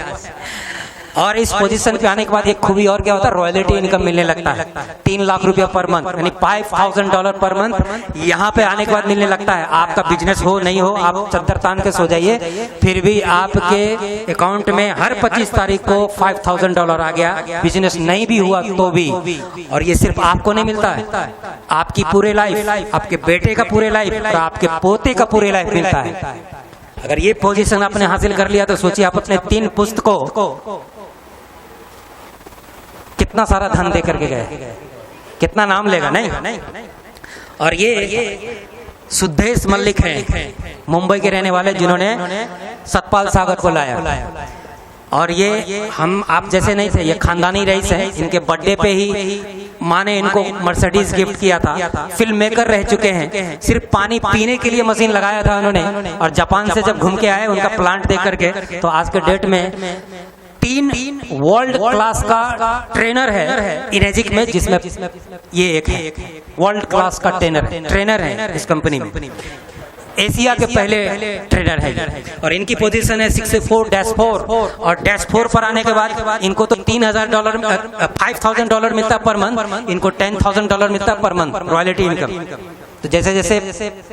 B: और इस पोजीशन पे आने के बाद एक खूबी और क्या होता है, रॉयल्टी इनकम मिलने लगता है 3 लाख रुपया पर मंथ, यानी $5000 पर मंथ यहाँ पे आने के बाद मिलने लगता है। आपका बिजनेस हो नहीं हो, आप चद्दर तान के सो जाइए, फिर भी आपके अकाउंट में हर 25 तारीख को $5000 आ गया। बिजनेस नहीं भी हुआ तो भी, और ये सिर्फ आपको नहीं मिलता है, आपकी पूरे लाइफ, आपके बेटे का पूरे लाइफ, और आपके पोते का पूरे लाइफ मिलता है। अगर ये पोजीशन आपने हासिल कर लिया, तो सोचिए आप अपने 3 पुस्तकों कितना सारा धन दे करके गए, कितना नाम लेगा। नहीं, और ये सुद्धेश मल्लिक हैं, मुंबई के रहने वाले, जिन्होंने सतपाल सागर को लाया। और ये हम आप जैसे नहीं थे, ये खानदानी रईस हैं। इनके बर्थडे पे ही माँ ने इनको मर्सिडीज गिफ्ट किया था। फिल्म मेकर रह चुके हैं, सिर्फ पानी पीने के लिए मशीन लगाया था उन्होंने। और जापान से जब घूम के आए उनका प्लांट देख करके, तो आज के डेट में 3 वर्ल्ड क्लास का ट्रेनर है इनेजिक में, जिसमें ये एक है वर्ल्ड क्लास का ट्रेनर है इस कंपनी में। एशिया के पहले ट्रेनर है और इनकी पोजीशन है 64-4। और -4 पर आने के बाद इनको तो $3,000 $5,000 मिलता पर मंथ, इनको $10,000 मिलता पर मंथ रॉयल्टी इनकम। तो जैसे जैसे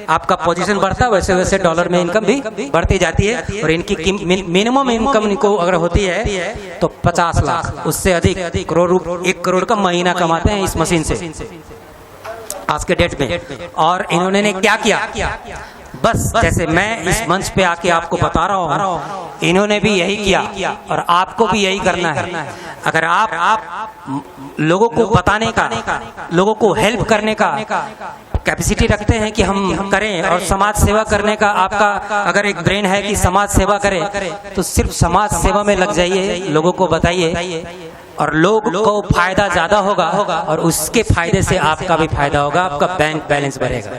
B: आपका पोजीशन बढ़ता है वैसे वैसे डॉलर में इनकम भी बढ़ती जाती है। और इनकी मिनिमम इनकम इनको अगर होती है तो 50 लाख, उससे अधिक 1 करोड़ का महीना कमाते हैं इस मशीन से आज के डेट में। और इन्होंने क्या किया, बस जैसे मैं इस मंच पे आके आपको बता रहा हूँ, इन्होंने भी यही किया और आपको भी यही करना है। अगर आप लोगों को बताने का, लोगों को हेल्प करने का कैपेसिटी रखते हैं कि हम करें, और समाज सेवा करने का आपका अगर एक ब्रेन है कि समाज सेवा करें, तो सिर्फ समाज सेवा में लग जाइए, लोगों को बताइए और लोग को फायदा ज्यादा होगा और उसके फायदे से आपका भी फायदा होगा, आपका बैंक बैलेंस बढ़ेगा।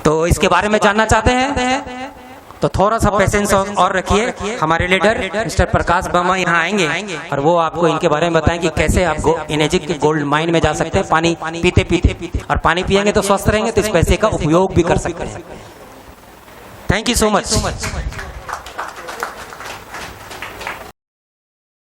B: तो इसके बारे में जानना चाहते हैं तो थोड़ा सा पेशेंस और रखिए। हमारे लीडर मिस्टर प्रकाश वर्मा यहाँ आएंगे और वो आपको इनके बारे में बताएं कि कैसे आप इनेजिक के गोल्ड माइन में जा सकते हैं पानी पीते पीते, और पानी पिएंगे तो स्वस्थ रहेंगे, तो इस पैसे का उपयोग भी कर सकते हैं। Thank you so much.